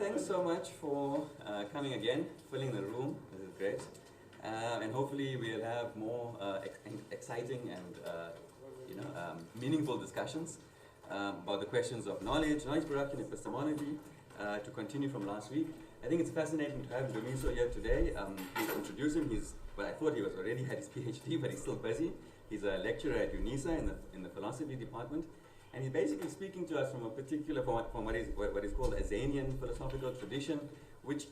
thanks so much for coming again, filling the room. This is great. And hopefully we'll have more exciting and meaningful discussions about the questions of knowledge production, epistemology, to continue from last week. I think it's fascinating to have Ndumiso here today. Please introduce him. I thought he was already had his PhD, but he's still busy. He's a lecturer at UNISA in the philosophy department. And he's basically speaking to us from a particular, from what is called a Zanian philosophical tradition, which,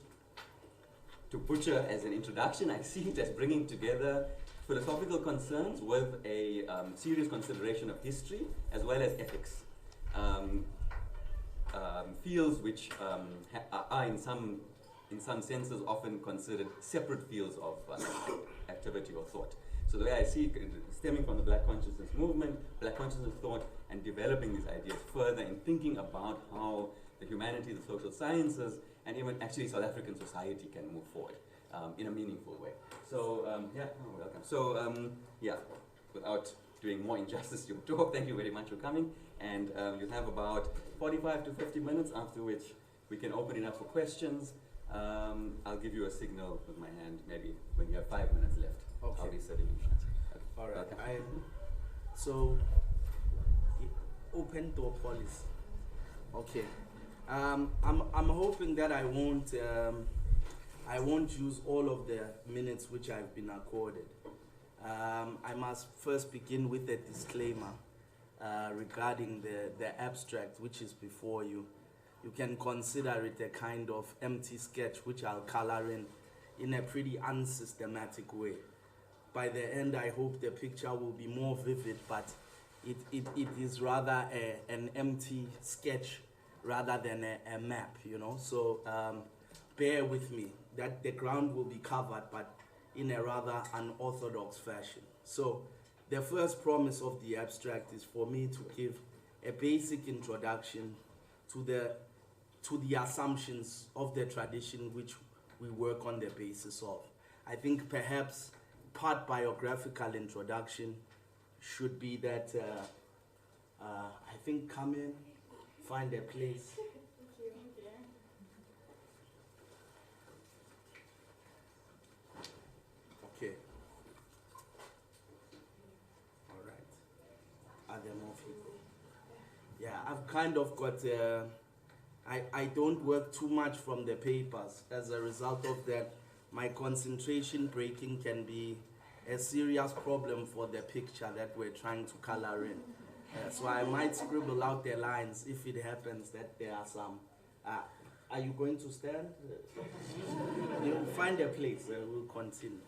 to butcher as an introduction, I see it as bringing together philosophical concerns with a serious consideration of history as well as ethics. Fields which are in some senses often considered separate fields of activity or thought. So the way I see it, stemming from the Black consciousness movement, Black consciousness thought, and developing these ideas further in thinking about how the humanities, the social sciences, and even actually South African society can move forward in a meaningful way. So welcome. So without doing more injustice to your talk, thank you very much for coming. And you have about 45 to 50 minutes, after which we can open it up for questions. I'll give you a signal with my hand, maybe when you have 5 minutes left. Okay. I'll be sitting in front. All right. Okay. So, open door policy. Okay. I'm hoping that I won't use all of the minutes which I've been accorded. I must first begin with a disclaimer regarding the abstract which is before you. You can consider it a kind of empty sketch which I'll color in a pretty unsystematic way. By the end, I hope the picture will be more vivid, but it is rather an empty sketch rather than a map, you know. So bear with me that the ground will be covered, but in a rather unorthodox fashion. So the first promise of the abstract is for me to give a basic introduction to the assumptions of the tradition which we work on the basis of. I think perhaps part biographical introduction should be that I think come in, find a place. Okay. All right. Are there more people? Yeah, I've kind of got, I don't work too much from the papers. As a result of that, my concentration breaking can be a serious problem for the picture that we're trying to color in. So I might scribble out the lines if it happens that there are some. Are you going to stand? You'll find a place, we'll continue.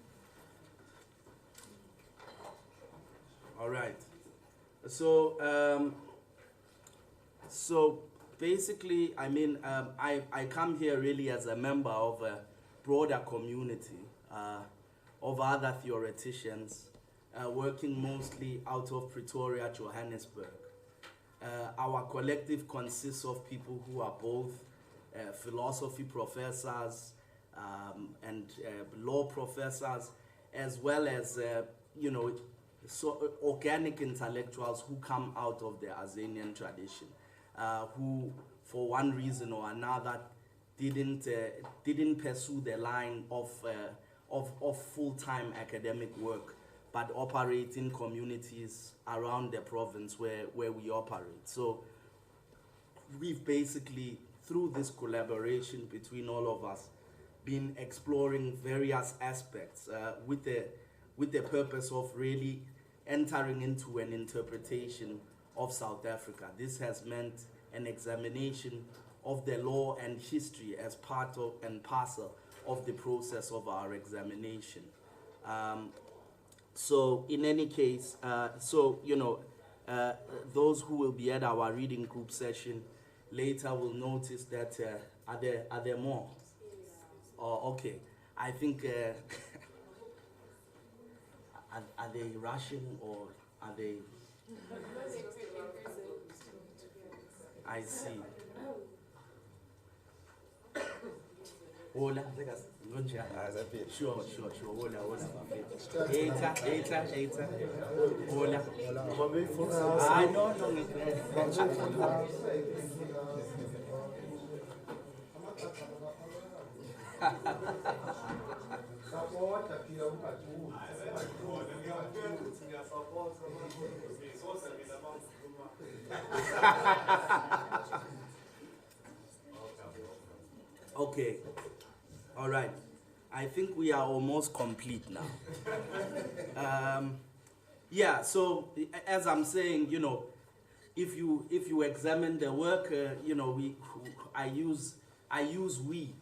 All right. So basically, I mean, I come here really as a member of a broader community of other theoreticians working mostly out of Pretoria, Johannesburg. Our collective consists of people who are both philosophy professors and law professors, as well as so organic intellectuals who come out of the Azanian tradition, who for one reason or another didn't pursue the line of full-time academic work, but operate in communities around the province where we operate. So we've basically, through this collaboration between all of us, been exploring various aspects with the purpose of really entering into an interpretation of South Africa. This has meant an examination of the law and history as part of and parcel of the process of our examination. So in any case, those who will be at our reading group session later will notice that are there more? Oh, okay. I think are they rushing or are they? I see. Hola, sure. Hola. Eta. Hola. I know. Okay, all right. I think we are almost complete now. Yeah, so as I'm saying, you know, if you examine the work, you know, I use we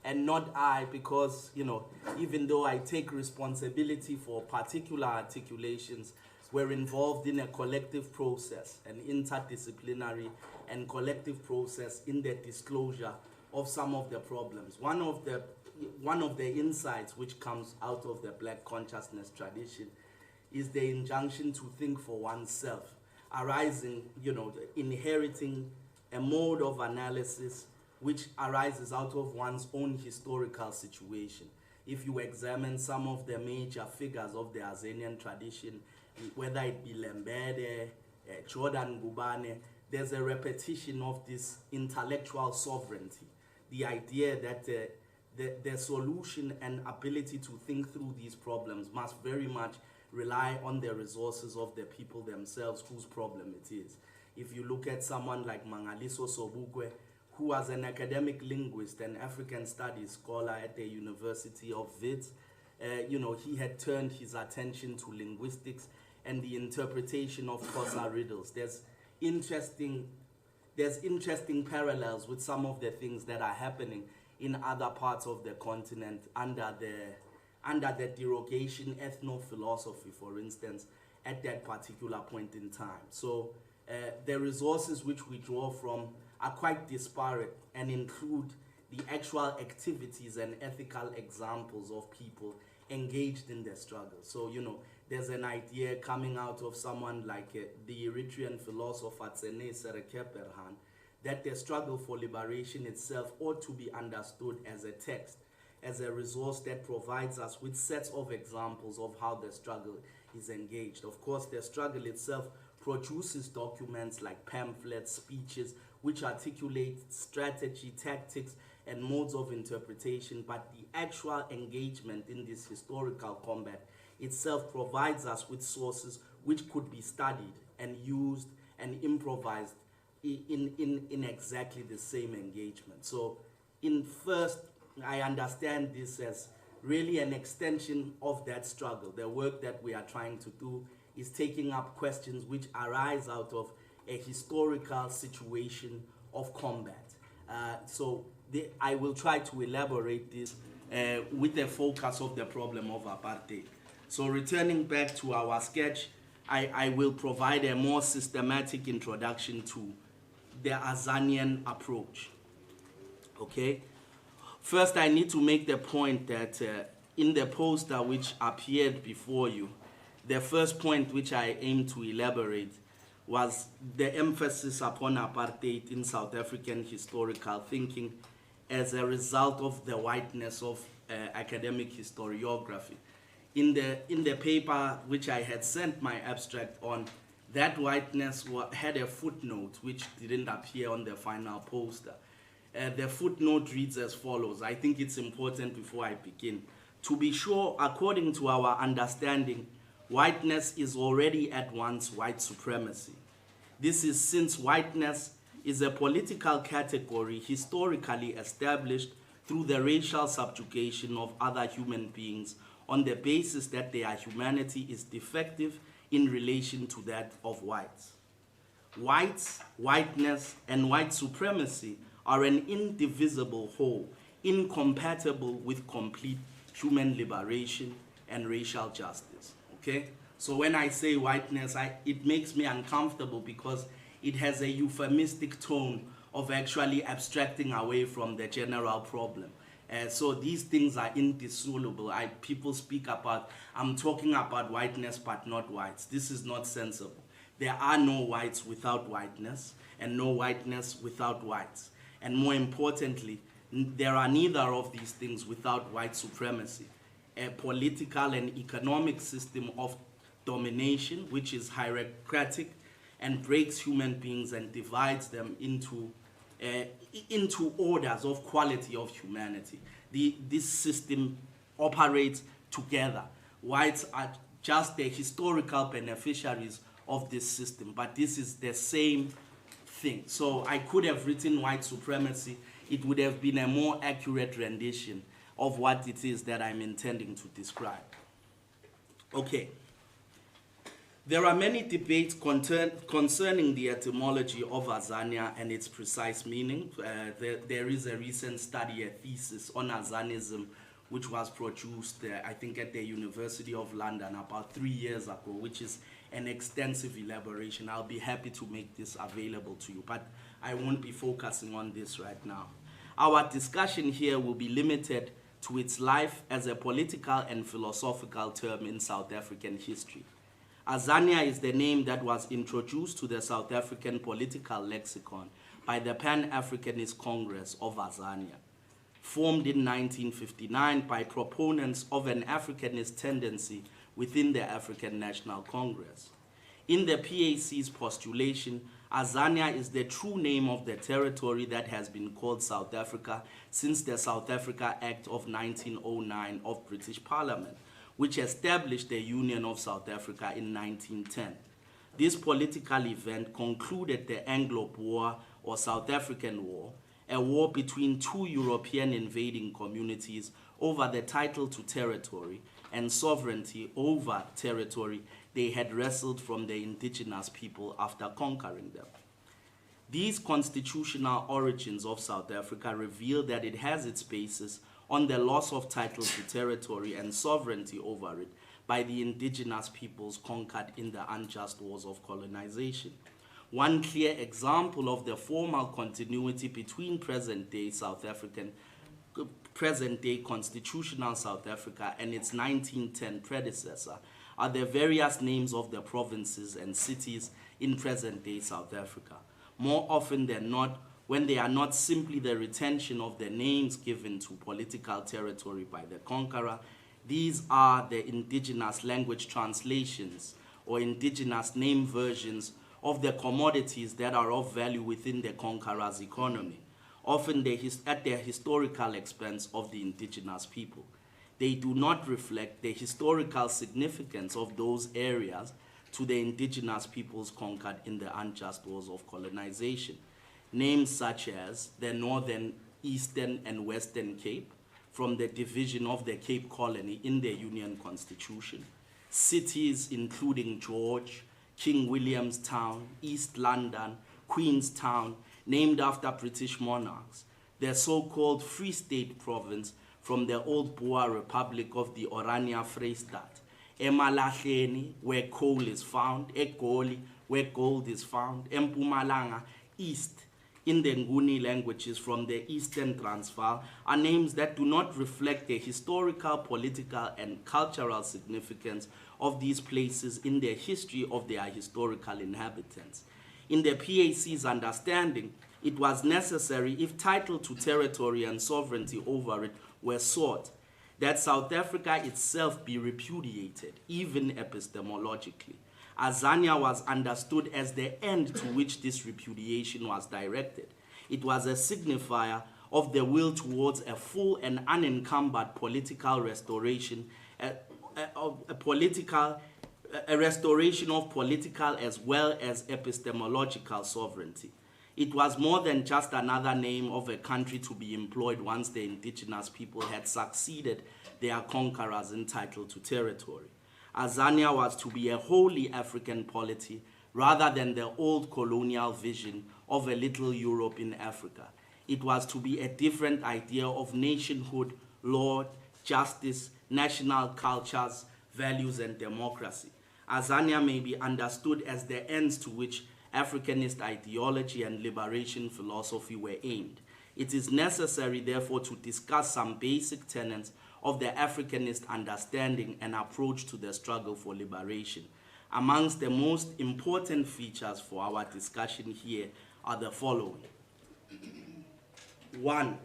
and not I, because, you know, even though I take responsibility for particular articulations, we're involved in a collective process, an interdisciplinary and collective process in the disclosure of some of the problems. One of the insights which comes out of the Black consciousness tradition is the injunction to think for oneself, arising, you know, inheriting a mode of analysis which arises out of one's own historical situation. If you examine some of the major figures of the Azanian tradition, whether it be Lembede, Jordan Gubane, there's a repetition of this intellectual sovereignty, the idea that the solution and ability to think through these problems must very much rely on the resources of the people themselves whose problem it is. If you look at someone like Mangaliso Sobukwe, who was an academic linguist and African studies scholar at the University of Wits, you know, he had turned his attention to linguistics and the interpretation of Xhosa riddles. There's interesting parallels with some of the things that are happening in other parts of the continent under the derogation ethno-philosophy, for instance, at that particular point in time. So the resources which we draw from are quite disparate and include the actual activities and ethical examples of people engaged in the struggle. So, you know, there's an idea coming out of someone like the Eritrean philosopher Tsene Serekeperhan that the struggle for liberation itself ought to be understood as a text, as a resource that provides us with sets of examples of how the struggle is engaged. Of course, the struggle itself produces documents like pamphlets, speeches, which articulate strategy, tactics, and modes of interpretation, but the actual engagement in this historical combat itself provides us with sources which could be studied and used and improvised in exactly the same engagement. So I understand this as really an extension of that struggle. The work that we are trying to do is taking up questions which arise out of a historical situation of combat. I will try to elaborate this with the focus of the problem of apartheid. So returning back to our sketch, I will provide a more systematic introduction to the Azanian approach. Okay? First, I need to make the point that in the poster which appeared before you, the first point which I aim to elaborate was the emphasis upon apartheid in South African historical thinking as a result of the whiteness of academic historiography. In the paper which I had sent my abstract on, that whiteness had a footnote which didn't appear on the final poster. The footnote reads as follows. I think it's important before I begin. To be sure, according to our understanding, whiteness is already at once white supremacy. This is since whiteness is a political category historically established through the racial subjugation of other human beings on the basis that their humanity is defective in relation to that of whites. Whites, whiteness, and white supremacy are an indivisible whole, incompatible with complete human liberation and racial justice. Okay? So when I say whiteness, it makes me uncomfortable because it has a euphemistic tone of actually abstracting away from the general problem. So these things are indissoluble. People speak about, I'm talking about whiteness but not whites. This is not sensible. There are no whites without whiteness and no whiteness without whites. And more importantly, there are neither of these things without white supremacy. A political and economic system of domination, which is hierarchic and breaks human beings and divides them into into orders of quality of humanity. This system operates together. Whites are just the historical beneficiaries of this system, but this is the same thing. So I could have written white supremacy. It would have been a more accurate rendition of what it is that I'm intending to describe. Okay. There are many debates concerning the etymology of Azania and its precise meaning. There is a recent study, a thesis on Azanism, which was produced, I think, at the University of London about 3 years ago, which is an extensive elaboration. I'll be happy to make this available to you, but I won't be focusing on this right now. Our discussion here will be limited to its life as a political and philosophical term in South African history. Azania is the name that was introduced to the South African political lexicon by the Pan-Africanist Congress of Azania, formed in 1959 by proponents of an Africanist tendency within the African National Congress. In the PAC's postulation, Azania is the true name of the territory that has been called South Africa since the South Africa Act of 1909 of British Parliament, which established the Union of South Africa in 1910. This political event concluded the Anglo-Boer or South African War, a war between two European invading communities over the title to territory and sovereignty over territory they had wrestled from the indigenous people after conquering them. These constitutional origins of South Africa reveal that it has its basis on the loss of title to territory and sovereignty over it by the indigenous peoples conquered in the unjust wars of colonization. One clear example of the formal continuity between present-day constitutional South Africa and its 1910 predecessor are the various names of the provinces and cities in present-day South Africa. More often than not, when they are not simply the retention of the names given to political territory by the conqueror, these are the indigenous language translations or indigenous name versions of the commodities that are of value within the conqueror's economy, often at the historical expense of the indigenous people. They do not reflect the historical significance of those areas to the indigenous peoples conquered in the unjust wars of colonization. Names such as the Northern, Eastern, and Western Cape, from the division of the Cape Colony in the Union Constitution. Cities including George, King Williamstown, East London, Queenstown, named after British monarchs. The so-called Free State province from the old Boer Republic of the Orania Vrystaat. eMalahleni, where coal is found, eGoli, where gold is found, eMpumalanga, East, in the Nguni languages from the Eastern Transvaal, are names that do not reflect the historical, political, and cultural significance of these places in the history of their historical inhabitants. In the PAC's understanding, it was necessary, if title to territory and sovereignty over it were sought, that South Africa itself be repudiated, even epistemologically. Azania was understood as the end to which this repudiation was directed. It was a signifier of the will towards a full and unencumbered political restoration, a restoration of political as well as epistemological sovereignty. It was more than just another name of a country to be employed once the indigenous people had succeeded their conquerors in title to territory. Azania was to be a wholly African polity rather than the old colonial vision of a little Europe in Africa. It was to be a different idea of nationhood, law, justice, national cultures, values, and democracy. Azania may be understood as the ends to which Africanist ideology and liberation philosophy were aimed. It is necessary, therefore, to discuss some basic tenets of the Africanist understanding and approach to the struggle for liberation. Amongst the most important features for our discussion here are the following. 1.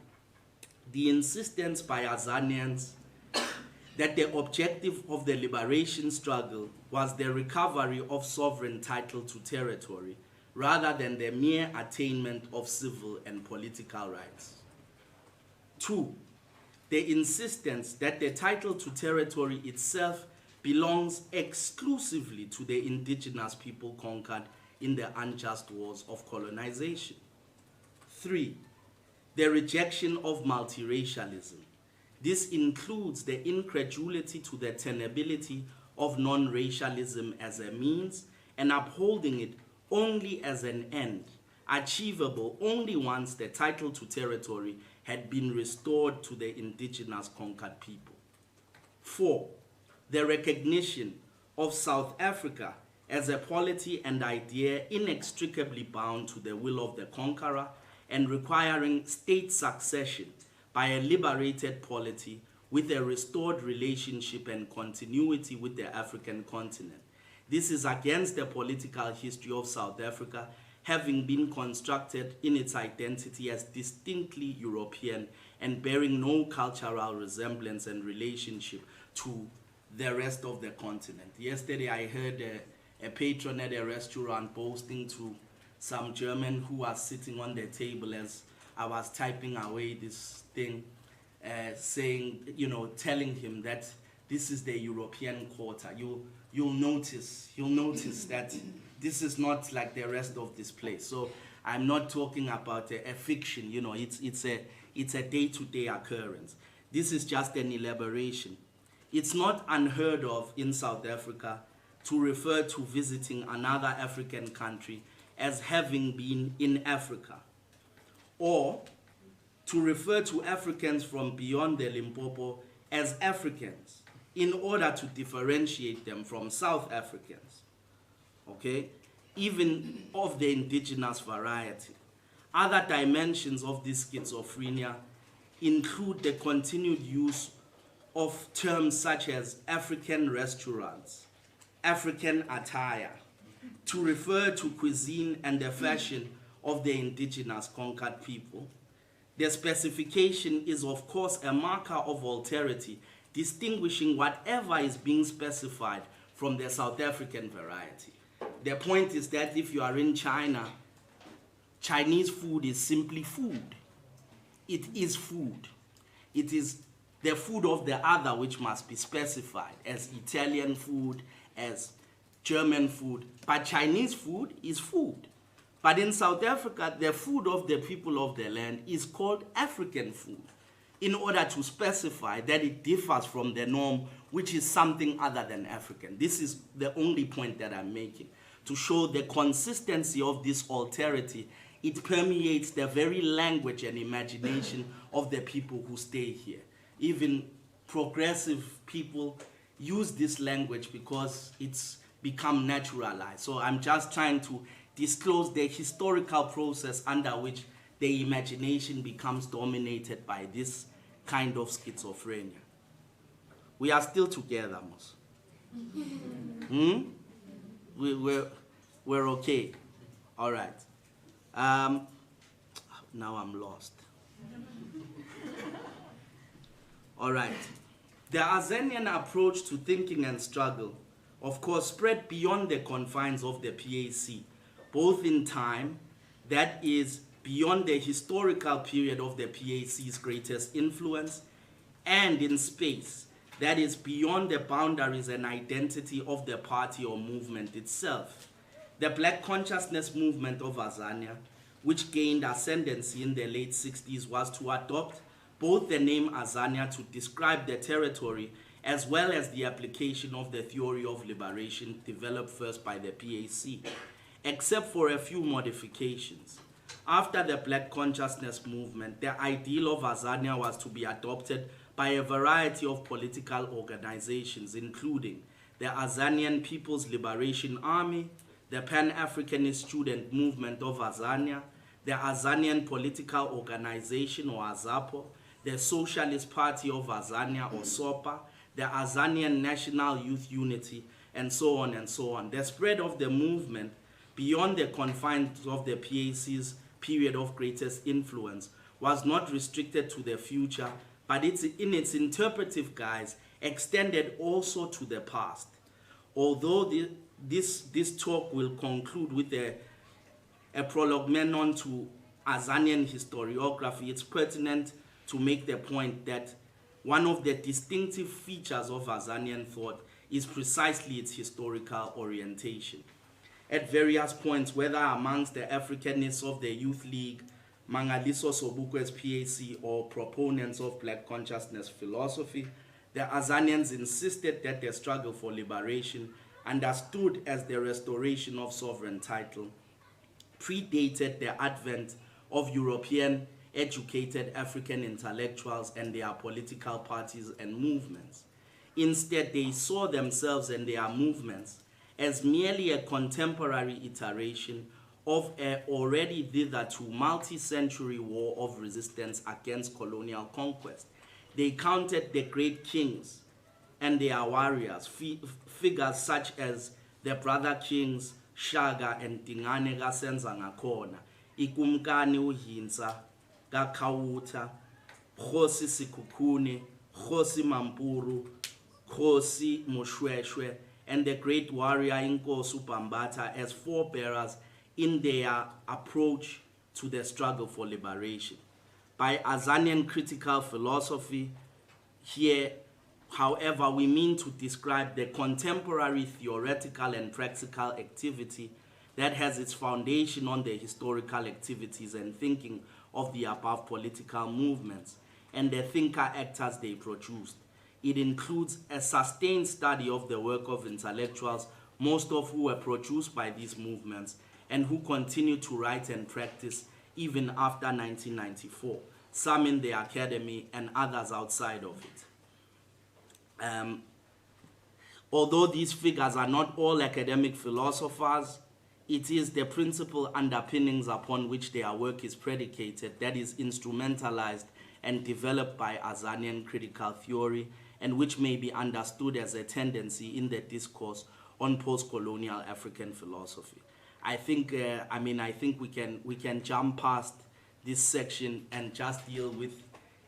The insistence by Azanians that the objective of the liberation struggle was the recovery of sovereign title to territory, rather than the mere attainment of civil and political rights. 2. The insistence that the title to territory itself belongs exclusively to the indigenous people conquered in the unjust wars of colonization. 3. The rejection of multiracialism. This includes the incredulity to the tenability of non-racialism as a means and upholding it only as an end, achievable only once the title to territory had been restored to the indigenous conquered people. 4. The recognition of South Africa as a polity and idea inextricably bound to the will of the conqueror and requiring state succession by a liberated polity with a restored relationship and continuity with the African continent. This is against the political history of South Africa, having been constructed in its identity as distinctly European and bearing no cultural resemblance and relationship to the rest of the continent. Yesterday I heard a patron at a restaurant boasting to some German who was sitting on the table as I was typing away this thing, saying, telling him that this is the European quarter. You'll notice that this is not like the rest of this place. So I'm not talking about a fiction. It's a day-to-day occurrence. This is just an elaboration. It's not unheard of in South Africa to refer to visiting another African country as having been in Africa, or to refer to Africans from beyond the Limpopo as Africans in order to differentiate them from South Africans, okay, even of the indigenous variety. Other dimensions of this schizophrenia include the continued use of terms such as African restaurants, African attire, to refer to cuisine and the fashion of the indigenous conquered people. The specification is of course a marker of alterity, distinguishing whatever is being specified from the South African variety. The point is that if you are in China, Chinese food is simply food. It is food. It is the food of the other which must be specified as Italian food, as German food, but Chinese food is food. But in South Africa, the food of the people of the land is called African food, in order to specify that it differs from the norm, which is something other than African. This is the only point that I'm making, to show the consistency of this alterity. It permeates the very language and imagination of the people who stay here. Even progressive people use this language because it's become naturalized. So I'm just trying to disclose the historical process under which the imagination becomes dominated by this kind of schizophrenia. We are still together, Mos. We're okay. All right. Now I'm lost. All right. The Azanian approach to thinking and struggle, of course, spread beyond the confines of the PAC, both in time, that is, beyond the historical period of the PAC's greatest influence, and in space, that is, beyond the boundaries and identity of the party or movement itself. The Black Consciousness movement of Azania, which gained ascendancy in the late 60s, was to adopt both the name Azania to describe the territory as well as the application of the theory of liberation developed first by the PAC, except for a few modifications. After the Black Consciousness movement, the ideal of Azania was to be adopted by a variety of political organizations, including the Azanian People's Liberation Army, the Pan-Africanist Student Movement of Azania, the Azanian Political Organization, or AZAPO, the Socialist Party of Azania, or SOPA, the Azanian National Youth Unity, and so on and so on. The spread of the movement beyond the confines of the PAC's period of greatest influence was not restricted to the future, but in its interpretive guise extended also to the past. Although this talk will conclude with a a prolegomena to Azanian historiography, it's pertinent to make the point that one of the distinctive features of Azanian thought is precisely its historical orientation. At various points, whether amongst the Africanists of the Youth League, Mangaliso Sobukwe's PAC, or proponents of Black consciousness philosophy, the Azanians insisted that the struggle for liberation, understood as the restoration of sovereign title, predated the advent of European educated African intellectuals and their political parties and movements. Instead, they saw themselves and their movements as merely a contemporary iteration of an already thitherto multi-century war of resistance against colonial conquest. They counted the great kings and their warriors, figures such as the brother kings Shaka and Dingane Gasenza Ngakona, Ikumkani Uhinsa, Gakawuta, Khosi Sikukune, Khosi Mampuru, Khosi Moshweshwe, and the great warrior Inkosi Bambata as forebearers in their approach to the struggle for liberation. By Azanian critical philosophy, here, however, we mean to describe the contemporary theoretical and practical activity that has its foundation on the historical activities and thinking of the above political movements and the thinker-actors they produced. It includes a sustained study of the work of intellectuals, most of who were produced by these movements and who continue to write and practice even after 1994, some in the academy and others outside of it. Although these figures are not all academic philosophers, it is the principal underpinnings upon which their work is predicated that is instrumentalized and developed by Azanian critical theory, and which may be understood as a tendency in the discourse on post-colonial African philosophy. I think we can jump past this section and just deal with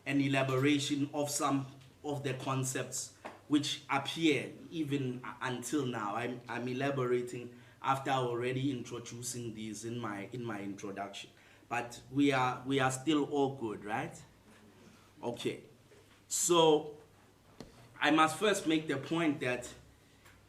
an elaboration of some of the concepts which appear even until now. I'm elaborating after already introducing these in my introduction. But we are still all good, right? Okay. So I must first make the point that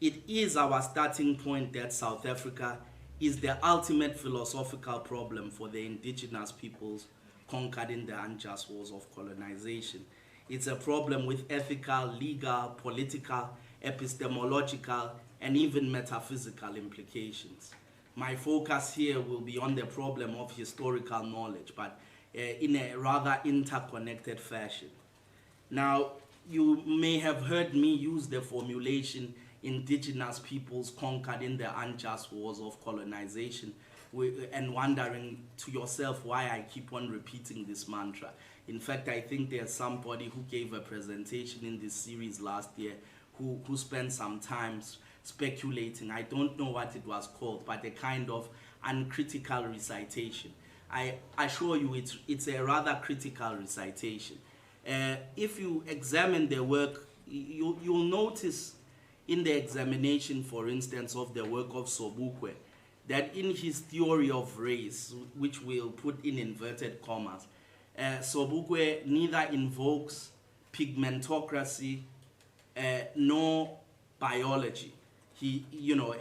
it is our starting point that South Africa is the ultimate philosophical problem for the indigenous peoples conquered in the unjust wars of colonization. It's a problem with ethical, legal, political, epistemological, and even metaphysical implications. My focus here will be on the problem of historical knowledge, but in a rather interconnected fashion. Now, you may have heard me use the formulation indigenous peoples conquered in the unjust wars of colonization, and wondering to yourself why I keep on repeating this mantra. In fact, I think there's somebody who gave a presentation in this series last year who spent some time speculating. I don't know what it was called, but a kind of uncritical recitation. I assure you it's a rather critical recitation. If you examine the work, you'll notice in the examination, for instance, of the work of Sobukwe, that in his theory of race, which we'll put in inverted commas, Sobukwe neither invokes pigmentocracy nor biology,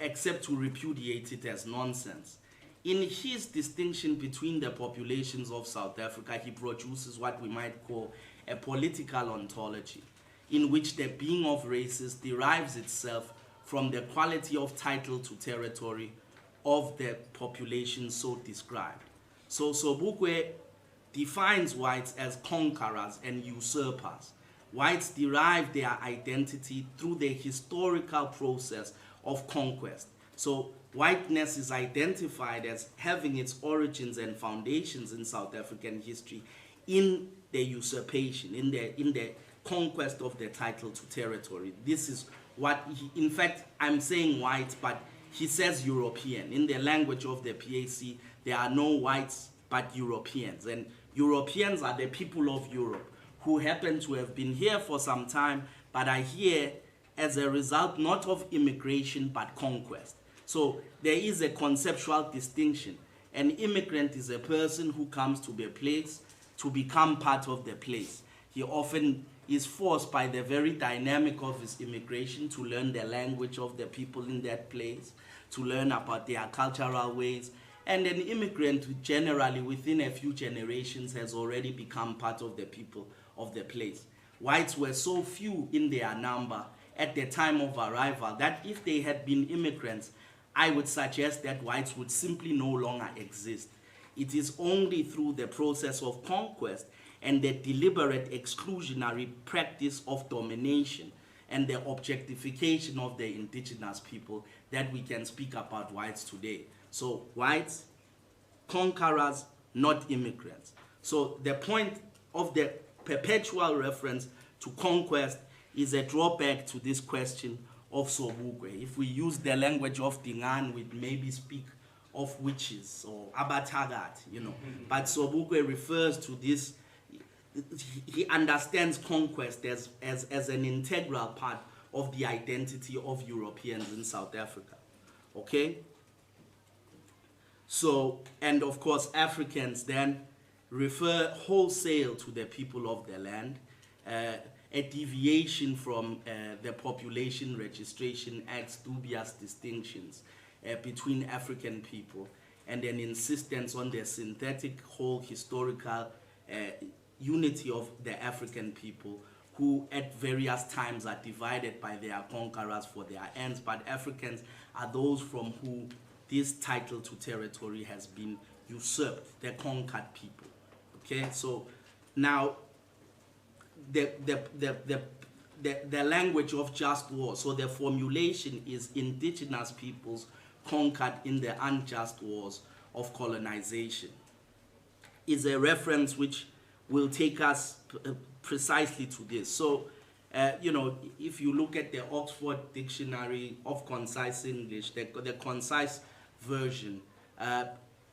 except to repudiate it as nonsense. In his distinction between the populations of South Africa, he produces what we might call a political ontology, in which the being of races derives itself from the quality of title to territory of the population so described. So Sobukwe defines whites as conquerors and usurpers. Whites derive their identity through the historical process of conquest. So whiteness is identified as having its origins and foundations in South African history in the usurpation, in the conquest of the title to territory. This is what in fact, I'm saying white, but he says European. In the language of the PAC, there are no whites but Europeans. And Europeans are the people of Europe who happen to have been here for some time, but are here as a result not of immigration but conquest. So there is a conceptual distinction. An immigrant is a person who comes to the place to become part of the place. He often is forced by the very dynamic of his immigration to learn the language of the people in that place, to learn about their cultural ways. And an immigrant generally within a few generations has already become part of the people of the place. Whites were so few in their number at the time of arrival that if they had been immigrants, I would suggest that whites would simply no longer exist. It is only through the process of conquest and the deliberate exclusionary practice of domination and the objectification of the indigenous people that we can speak about whites today. So whites, conquerors, not immigrants. So the point of the perpetual reference to conquest is a drawback to this question of Sobukwe. If we use the language of Dingan, we'd maybe speak of witches or abatagat, you know. But Sobukwe refers to this, he understands conquest as an integral part of the identity of Europeans in South Africa. Okay? So, and of course, Africans then refer wholesale to the people of the land, a deviation from the Population Registration Act's dubious distinctions between African people, and an insistence on the synthetic whole historical unity of the African people, who at various times are divided by their conquerors for their ends, but Africans are those from whom this title to territory has been usurped, the conquered people. Okay, so now the language of just war, so the formulation is indigenous peoples conquered in the unjust wars of colonization, is a reference which will take us precisely to this. So, you know, if you look at the Oxford Dictionary of Concise English, the concise version,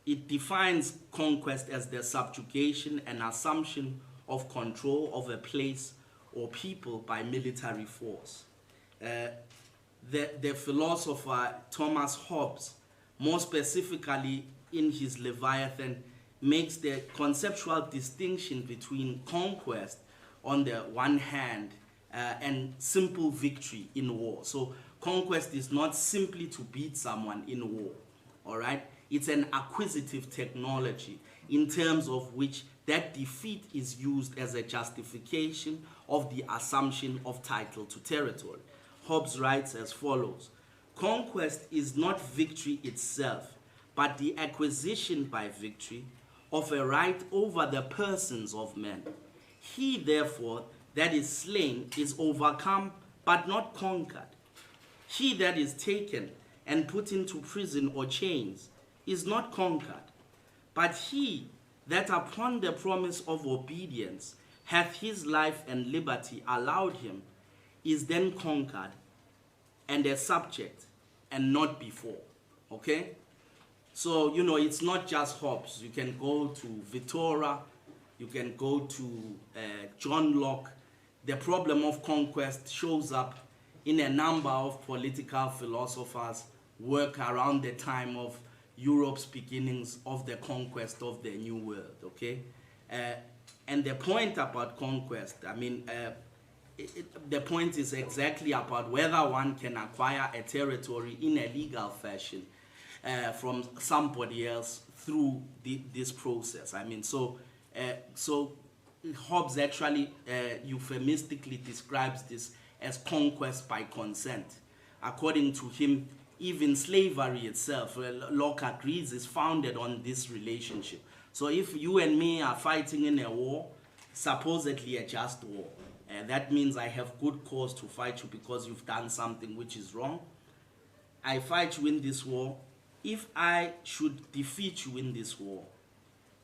it defines conquest as the subjugation and assumption of control of a place or people by military force. The philosopher Thomas Hobbes, more specifically in his Leviathan, makes the conceptual distinction between conquest on the one hand and simple victory in war. So conquest is not simply to beat someone in war, all right? It's an acquisitive technology in terms of which that defeat is used as a justification of the assumption of title to territory. Hobbes writes as follows: conquest is not victory itself, but the acquisition by victory of a right over the persons of men. He, therefore, that is slain is overcome, but not conquered. He that is taken and put into prison or chains is not conquered, but he that upon the promise of obedience hath his life and liberty allowed him is then conquered and a subject, and not before. Okay? So, you know, it's not just Hobbes. You can go to Vittora, you can go to John Locke. The problem of conquest shows up in a number of political philosophers' work around the time of Europe's beginnings of the conquest of the New World, okay? And the point about conquest, I mean, the point is exactly about whether one can acquire a territory in a legal fashion from somebody else through this process. I mean, so Hobbes actually euphemistically describes this as conquest by consent. According to him, even slavery itself, Locke agrees, is founded on this relationship. So if you and me are fighting in a war, supposedly a just war, that means I have good cause to fight you because you've done something which is wrong. I fight you in this war. If I should defeat you in this war,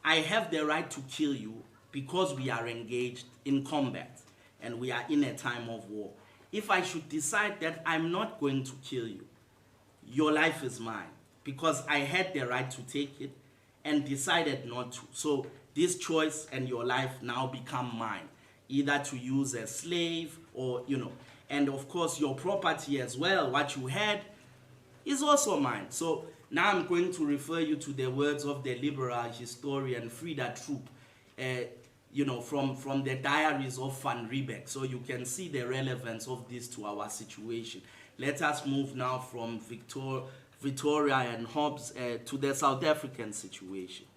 I have the right to kill you because we are engaged in combat and we are in a time of war. If I should decide that I'm not going to kill you, your life is mine because I had the right to take it and decided not to. So this choice and your life now become mine, either to use as slave or, you know, and of course your property as well, what you had, is also mine. So Now I'm going to refer you to the words of the liberal historian Frida Troop, from the diaries of Van Riebeck, so you can see the relevance of this to our situation. Let us move now from Victoria and Hobbes to the South African situation.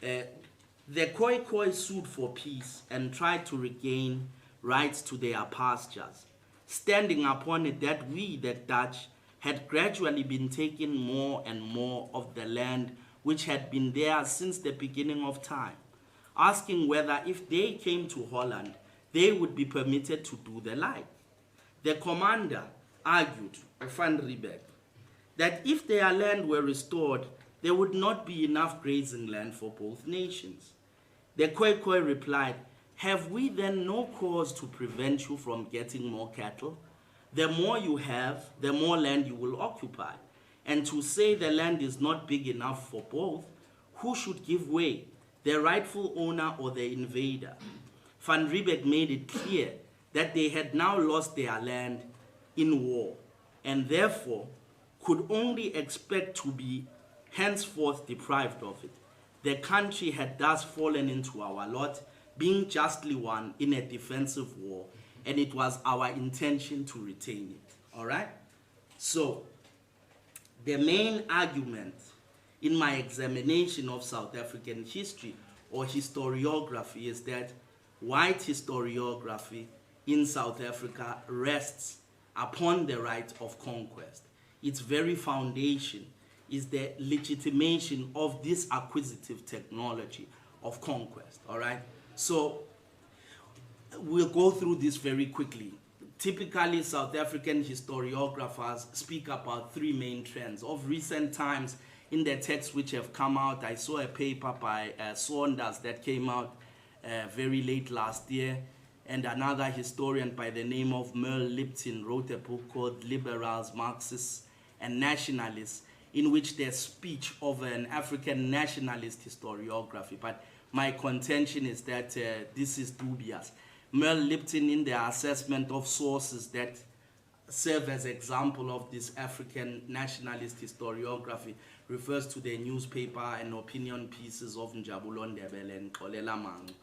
The Khoi sued for peace and tried to regain rights to their pastures, standing upon it that we, the Dutch, had gradually been taking more and more of the land which had been there since the beginning of time, asking whether if they came to Holland, they would be permitted to do the like. The commander argued, Van Riebeck, that if their land were restored, there would not be enough grazing land for both nations. The Khoi replied, have we then no cause to prevent you from getting more cattle? The more you have, the more land you will occupy. And to say the land is not big enough for both, who should give way, the rightful owner or the invader? Van Riebeck made it clear that they had now lost their land in war, and therefore could only expect to be henceforth deprived of it. The country had thus fallen into our lot, being justly won in a defensive war, and it was our intention to retain it. All right? So, the main argument in my examination of South African history or historiography is that white historiography in South Africa rests upon the right of conquest. Its very foundation is the legitimation of this acquisitive technology of conquest. All right? So, we'll go through this very quickly. Typically, South African historiographers speak about three main trends. Of recent times, in the texts which have come out, I saw a paper by Saunders that came out very late last year, and another historian by the name of Merle Lipton wrote a book called Liberals, Marxists, and Nationalists, in which there's speech of an African nationalist historiography. But my contention is that this is dubious. Merle Lipton, in their assessment of sources that serve as example of this African nationalist historiography, refers to the newspaper and opinion pieces of Njabulo Ndebele and Xolela Mangu.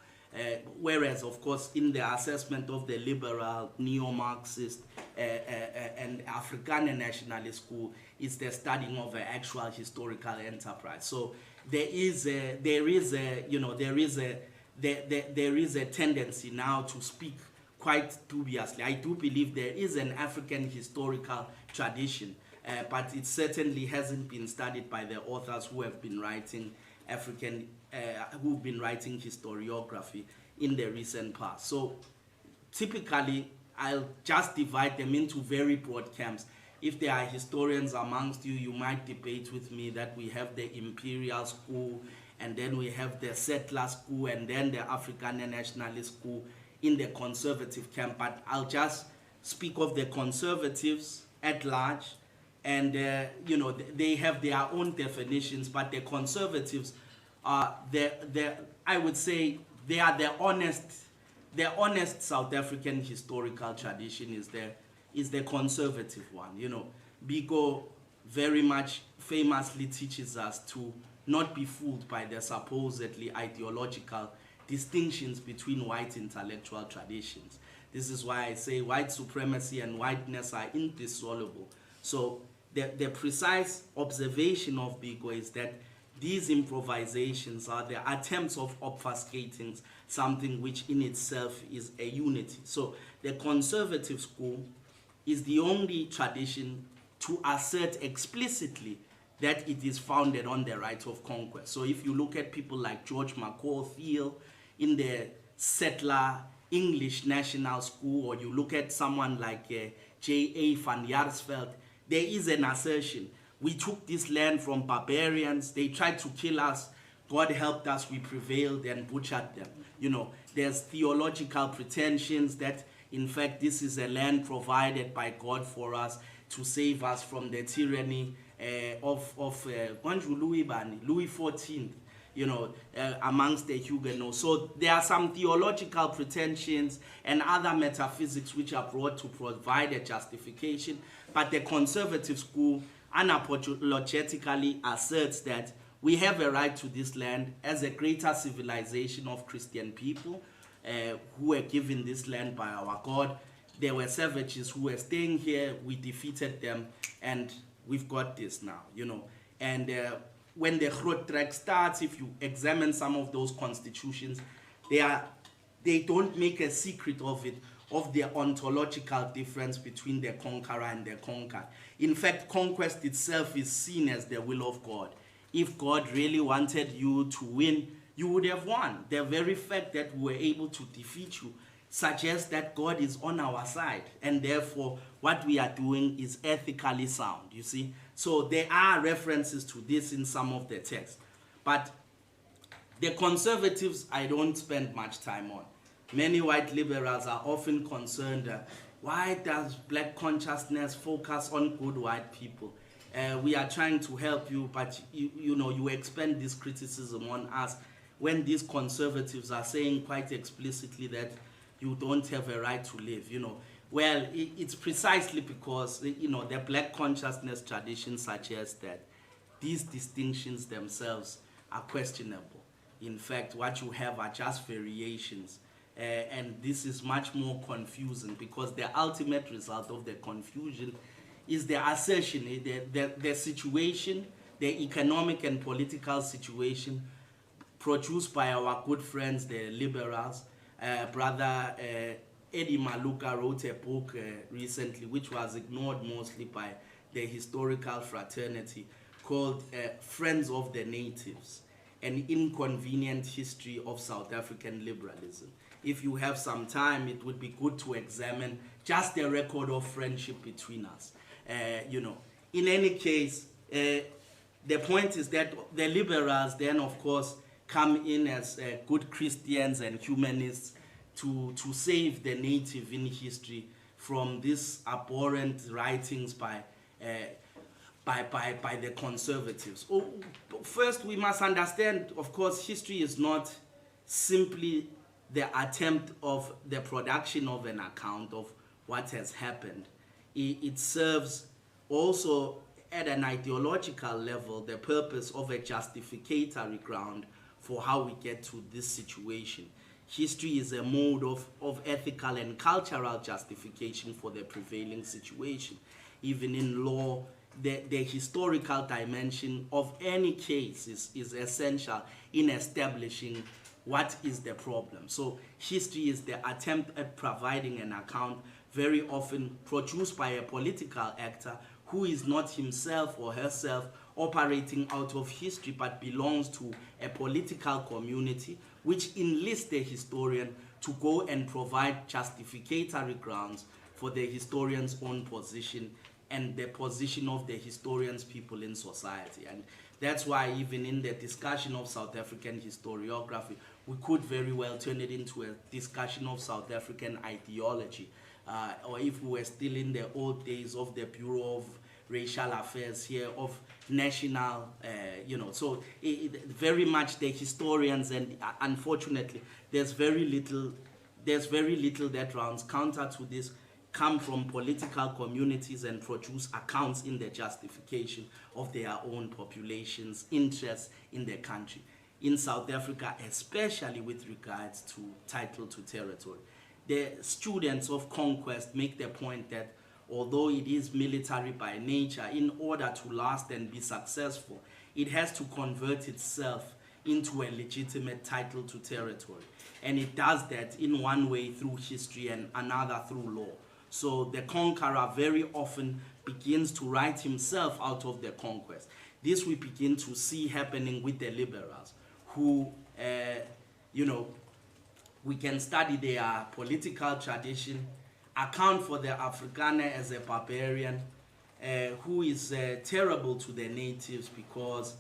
Whereas, of course, in the assessment of the liberal, neo-Marxist, and Afrikaner nationalist school, it's the studying of an actual historical enterprise. So there is a tendency now to speak quite dubiously. I do believe there is an African historical tradition, but it certainly hasn't been studied by the authors who have been writing who've been writing historiography in the recent past. So typically, I'll just divide them into very broad camps. If there are historians amongst you, you might debate with me that we have the imperial school, and then we have the settler school, and then the Afrikaner nationalist school in the conservative camp. But I'll just speak of the conservatives at large, and they have their own definitions, but the conservatives are I would say they are the honest South African historical tradition is the conservative one. Biko very much famously teaches us to not be fooled by the supposedly ideological distinctions between white intellectual traditions. This is why I say white supremacy and whiteness are indissoluble. So the precise observation of Biko is that these improvisations are the attempts of obfuscating something which in itself is a unity. So the conservative school is the only tradition to assert explicitly that it is founded on the right of conquest. So if you look at people like George McCall Thiel in the settler English National School, or you look at someone like J.A. van Jaarsveld, there is an assertion. We took this land from barbarians. They tried to kill us. God helped us. We prevailed and butchered them. There's theological pretensions that, in fact, this is a land provided by God for us to save us from the tyranny of Louis XIV, amongst the Huguenots. So there are some theological pretensions and other metaphysics which are brought to provide a justification. But the conservative school unapologetically asserts that we have a right to this land as a greater civilization of Christian people who were given this land by our God. There were savages who were staying here, we defeated them, and we've got this now, you know. And when the Groot Trek starts, if you examine some of those constitutions, they don't make a secret of it, of the ontological difference between the conqueror and the conquered. In fact, conquest itself is seen as the will of God. If God really wanted you to win, you would have won. The very fact that we were able to defeat you suggests that God is on our side, and therefore what we are doing is ethically sound, you see. So there are references to this in some of the texts. But the conservatives, I don't spend much time on. Many white liberals are often concerned, why does black consciousness focus on good white people? We are trying to help you, but you expend this criticism on us when these conservatives are saying quite explicitly that you don't have a right to live, you know. Well, it's precisely because, the black consciousness tradition suggests that these distinctions themselves are questionable. In fact, what you have are just variations. And this is much more confusing because the ultimate result of the confusion is the assertion, the situation, the economic and political situation produced by our good friends, the liberals. Brother Eddie Maluka wrote a book recently, which was ignored mostly by the historical fraternity, called Friends of the Natives, an inconvenient history of South African liberalism. If you have some time, it would be good to examine just the record of friendship between us. In any case, the point is that the liberals then, of course, come in as good Christians and humanists to save the native in history from these abhorrent writings by the conservatives. First, we must understand, of course, history is not simply the attempt of the production of an account of what has happened. It serves also at an ideological level the purpose of a justificatory ground for how we get to this situation. History is a mode of ethical and cultural justification for the prevailing situation. Even in law, the historical dimension of any case is essential in establishing what is the problem. So history is the attempt at providing an account, very often produced by a political actor who is not himself or herself operating out of history, but belongs to a political community which enlists the historian to go and provide justificatory grounds for the historian's own position and the position of the historian's people in society. And that's why even in the discussion of South African historiography, we could very well turn it into a discussion of South African ideology. Or if we were still in the old days of the Bureau of Racial Affairs here, of national, so very much the historians, and unfortunately, there's very little that runs counter to this, come from political communities and produce accounts in the justification of their own population's interests in the country. In South Africa, especially with regards to title to territory, the students of conquest make the point that although it is military by nature, in order to last and be successful, it has to convert itself into a legitimate title to territory. And it does that in one way through history and another through law. So the conqueror very often begins to write himself out of the conquest. This we begin to see happening with the liberals, who, we can study their political tradition, account for the Afrikaner as a barbarian who is terrible to the natives because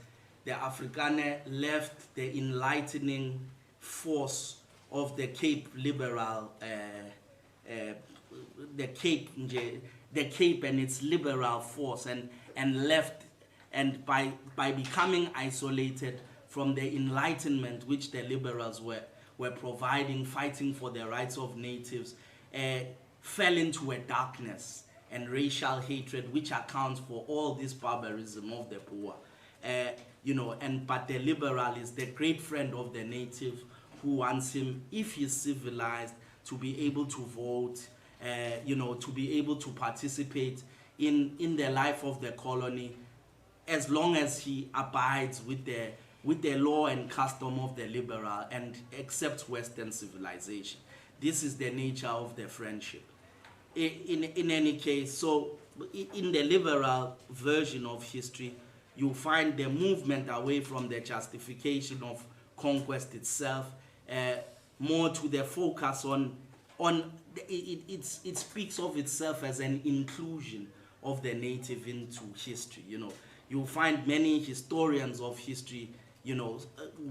the Afrikaner left the enlightening force of the Cape liberal, the Cape and its liberal force, and left, and by becoming isolated from the enlightenment which the liberals were providing, fighting for the rights of natives, fell into a darkness and racial hatred, which accounts for all this barbarism of the Boer. But the liberal is the great friend of the native who wants him, if he's civilized, to be able to vote, to be able to participate in the life of the colony, as long as he abides with the law and custom of the liberal and accepts Western civilization. This is the nature of the friendship. In any case, so in the liberal version of history, you find the movement away from the justification of conquest itself, more to the focus on it speaks of itself as an inclusion of the native into history. You find many historians of history, who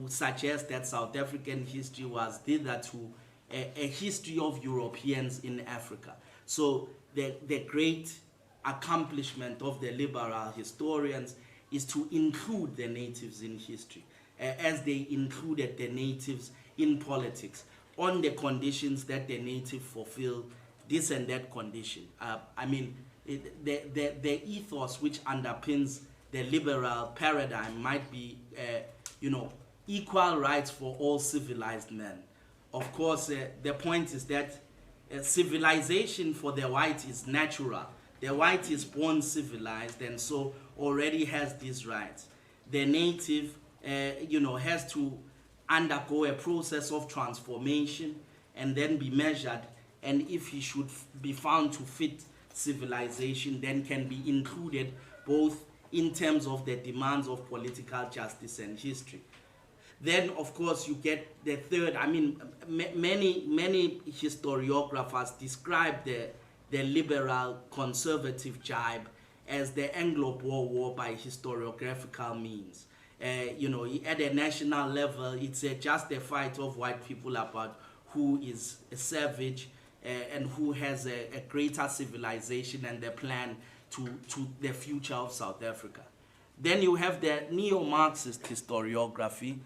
suggest that South African history was hitherto a history of Europeans in Africa. So the great accomplishment of the liberal historians is to include the natives in history, as they included the natives in politics, on the conditions that the native fulfill this and that condition. The ethos which underpins the liberal paradigm might be, equal rights for all civilized men. Of course, the point is that civilization for the white is natural. The white is born civilized and so already has these rights. The native, has to undergo a process of transformation and then be measured, and if he should be found to fit civilization, then can be included both in terms of the demands of political justice and history. Then, of course, you get the third. Many historiographers describe the liberal conservative jibe as the Anglo-Boer War by historiographical means. At a national level, it's just a fight of white people about who is a savage and who has a greater civilization and the plan to the future of South Africa. Then you have the neo-Marxist historiography,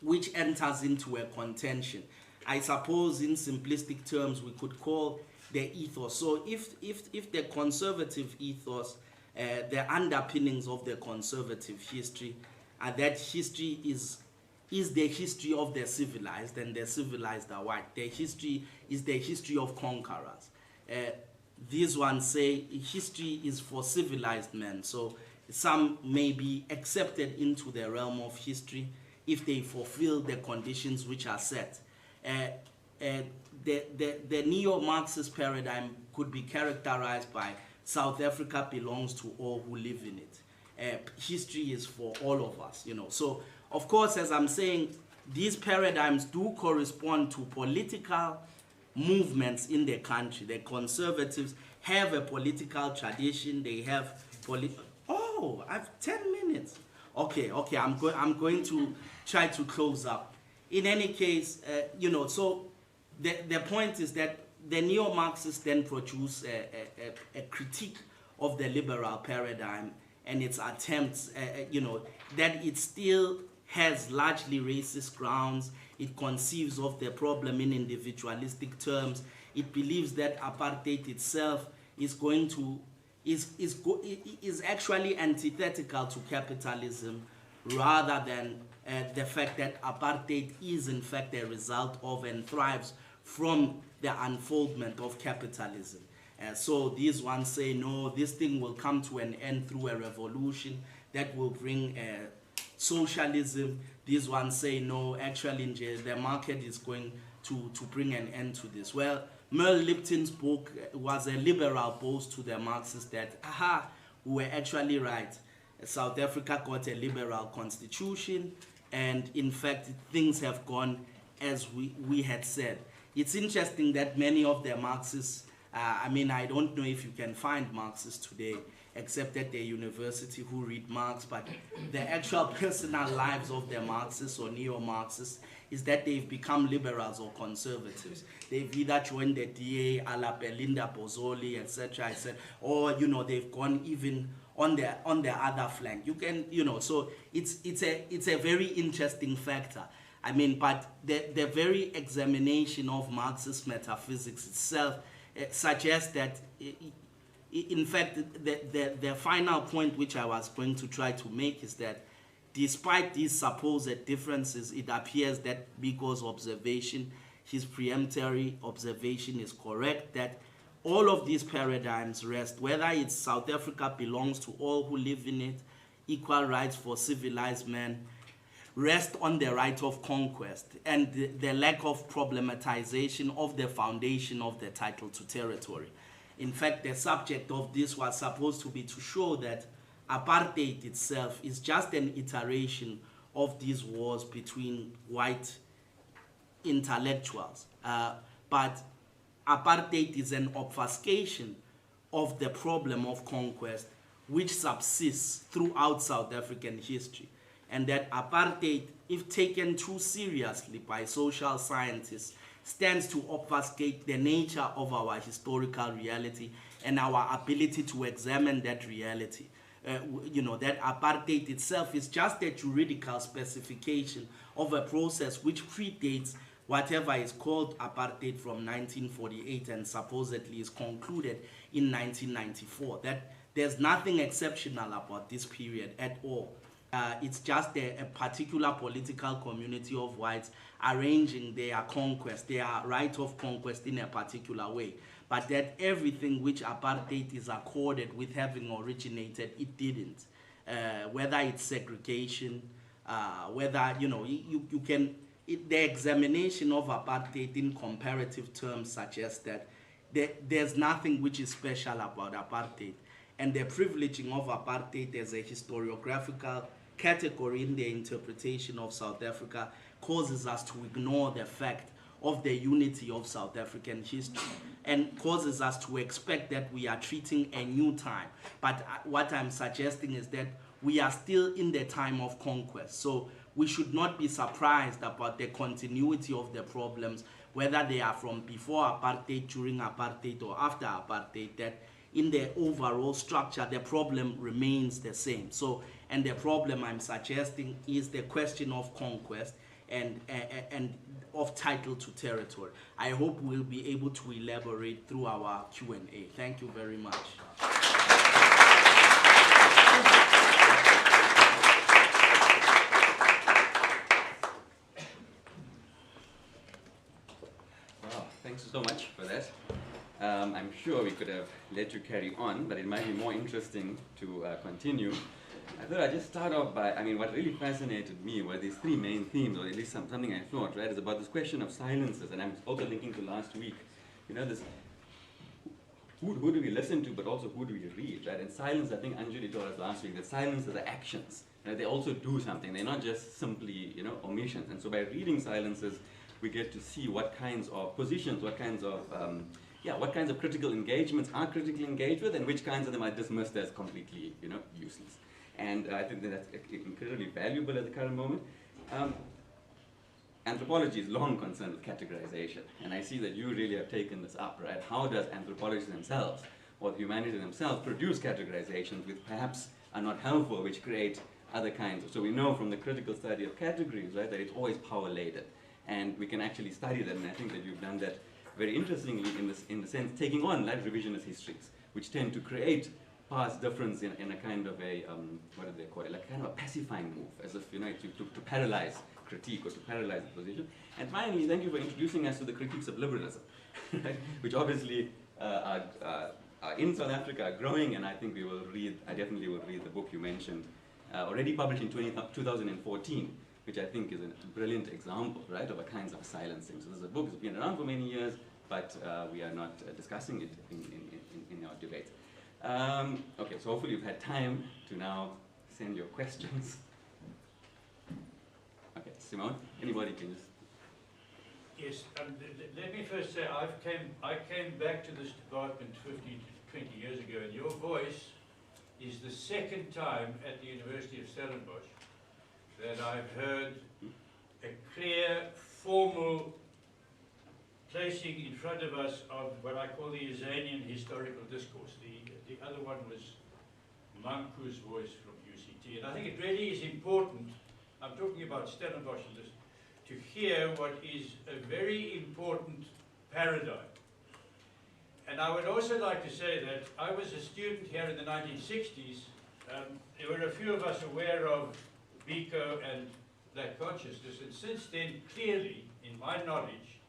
which enters into a contention. I suppose in simplistic terms we could call the ethos. So if the conservative ethos, the underpinnings of the conservative history, that history is the history of the civilized, and the civilized are white. The history is the history of conquerors. These ones say history is for civilized men. So some may be accepted into the realm of history if they fulfill the conditions which are set. The neo-Marxist paradigm could be characterized by South Africa belongs to all who live in it. History is for all of us, So, of course, as I'm saying, these paradigms do correspond to political movements in the country. The conservatives have a political tradition. They have I've 10 minutes. Okay, I'm going to try to close up. In any case, so the point is that the neo-Marxists then produce a critique of the liberal paradigm and its attempts, that it still has largely racist grounds. It conceives of the problem in individualistic terms. It believes that apartheid itself is actually antithetical to capitalism, rather than the fact that apartheid is in fact a result of and thrives from the unfoldment of capitalism. So these ones say, no, this thing will come to an end through a revolution that will bring socialism. These ones say, no, actually the market is going to bring an end to this. Well, Merle Lipton's book was a liberal boast to the Marxists that, we were actually right. South Africa got a liberal constitution, and in fact, things have gone as we had said. It's interesting that many of the Marxists, I don't know if you can find Marxists today, except at the university, who read Marx, but the actual personal lives of the Marxists or neo-Marxists is that they've become liberals or conservatives. They've either joined the DA, a la Belinda Bozzoli, etc., or they've gone even on the other flank. You can, so it's a very interesting factor. But the very examination of Marxist metaphysics itself suggests that, in fact, the final point which I was going to try to make is that despite these supposed differences, it appears that Biko's observation, his preemptory observation, is correct, that all of these paradigms rest, whether it's South Africa belongs to all who live in it, equal rights for civilized men, rest on the right of conquest and the lack of problematization of the foundation of the title to territory. In fact, the subject of this was supposed to be to show that apartheid itself is just an iteration of these wars between white intellectuals. But apartheid is an obfuscation of the problem of conquest which subsists throughout South African history. And that apartheid, if taken too seriously by social scientists, stands to obfuscate the nature of our historical reality and our ability to examine that reality. That apartheid itself is just a juridical specification of a process which predates whatever is called apartheid from 1948 and supposedly is concluded in 1994. That there's nothing exceptional about this period at all. It's just a particular political community of whites arranging their conquest, their right of conquest in a particular way. But that everything which apartheid is accorded with having originated, it didn't. Whether it's segregation, whether, you can, the examination of apartheid in comparative terms suggests that there's nothing which is special about apartheid. And the privileging of apartheid as a historiographical category in the interpretation of South Africa causes us to ignore the fact of the unity of South African history and causes us to expect that we are treating a new time. But what I'm suggesting is that we are still in the time of conquest. So we should not be surprised about the continuity of the problems, whether they are from before apartheid, during apartheid, or after apartheid, that in the overall structure, the problem remains the same. So, and the problem I'm suggesting is the question of conquest and of title to territory. I hope we'll be able to elaborate through our Q&A. Thank you very much. Wow, thanks so much for that. I'm sure we could have let you carry on, but it might be more interesting to continue. I thought I'd just start off by, what really fascinated me were these three main themes, or at least something I thought, right, is about this question of silences, and I'm also linking to last week. This, who do we listen to, but also who do we read, right? And silence, I think Anjali told us last week, that silence are actions, right? They also do something. They're not just simply, omissions. And so by reading silences, we get to see what kinds of positions, what kinds of critical engagements are critically engaged with, and which kinds of them are dismissed as completely, useless. And I think that that's incredibly valuable at the current moment. Anthropology is long concerned with categorization, and I see that you really have taken this up, right? How does anthropologists themselves, or the humanities themselves, produce categorizations which perhaps are not helpful, which create other kinds of, so we know from the critical study of categories, right, that it's always power-laden, and we can actually study them, and I think that you've done that very interestingly in the sense taking on like revisionist histories, which tend to create past difference in a kind of a, what do they call it, like kind of a pacifying move, as if, to paralyze critique or to paralyze the position. And finally, thank you for introducing us to the critiques of liberalism, right? Which obviously are in South Africa, are growing, and I think I definitely will read the book you mentioned, already published in 2014, which I think is a brilliant example, right, of a kinds of silencing. So this is a book that's been around for many years, but we are not discussing it in our debate. Okay, so hopefully you've had time to now send your questions. Okay, Simone, anybody can just... Yes, let me first say I came back to this department 15 to 20 years ago, and your voice is the second time at the University of Stellenbosch that I've heard a clear, formal placing in front of us of what I call the Azanian historical discourse. The other one was Manku's voice from UCT. And I think it really is important, I'm talking about Stellenbosch and this, to hear what is a very important paradigm. And I would also like to say that I was a student here in the 1960s. There were a few of us aware of Biko and Black consciousness, and since then, clearly, in my knowledge,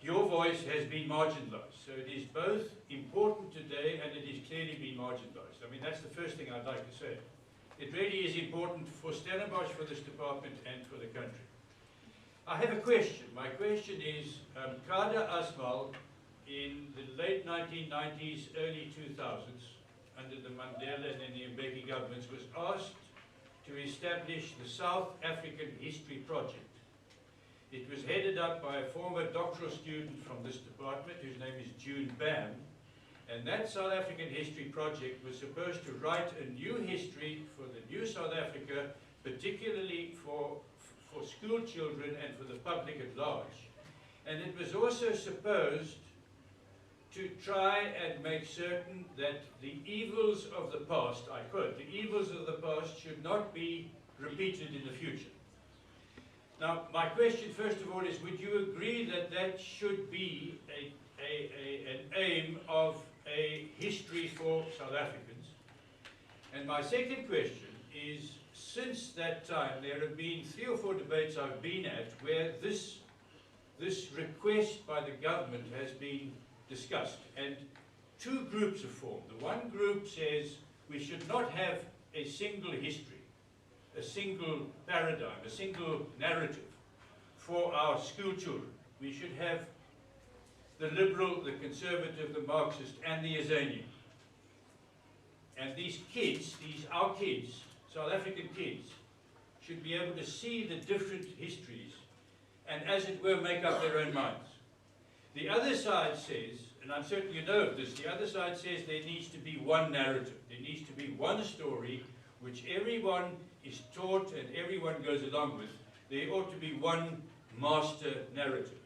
your voice has been marginalized. So it is both important today and it is clearly been marginalized. I mean, that's the first thing I'd like to say. It really is important for Stellenbosch, for this department, and for the country. I have a question. My question is, Kader Asmal, in the late 1990s, early 2000s, under the Mandela and then the Mbeki governments, was asked to establish the South African History Project. It was headed up by a former doctoral student from this department, whose name is June Bam, and that South African History Project was supposed to write a new history for the new South Africa, particularly for school children and for the public at large. And it was also supposed to try and make certain that the evils of the past, I quote, the evils of the past should not be repeated in the future. Now, my question, first of all, is would you agree that that should be an aim of a history for South Africans? And my second question is, since that time, there have been 3 or 4 debates I've been at where this request by the government has been discussed, and 2 groups are formed. The one group says we should not have a single history, a single paradigm, a single narrative for our school children. We should have the liberal, the conservative, the Marxist, and the Azanian. And these kids, our kids, South African kids, should be able to see the different histories and, as it were, make up their own minds. The other side says, and I'm certain you know of this, the other side says there needs to be one narrative. There needs to be one story which everyone is taught and everyone goes along with. There ought to be one master narrative.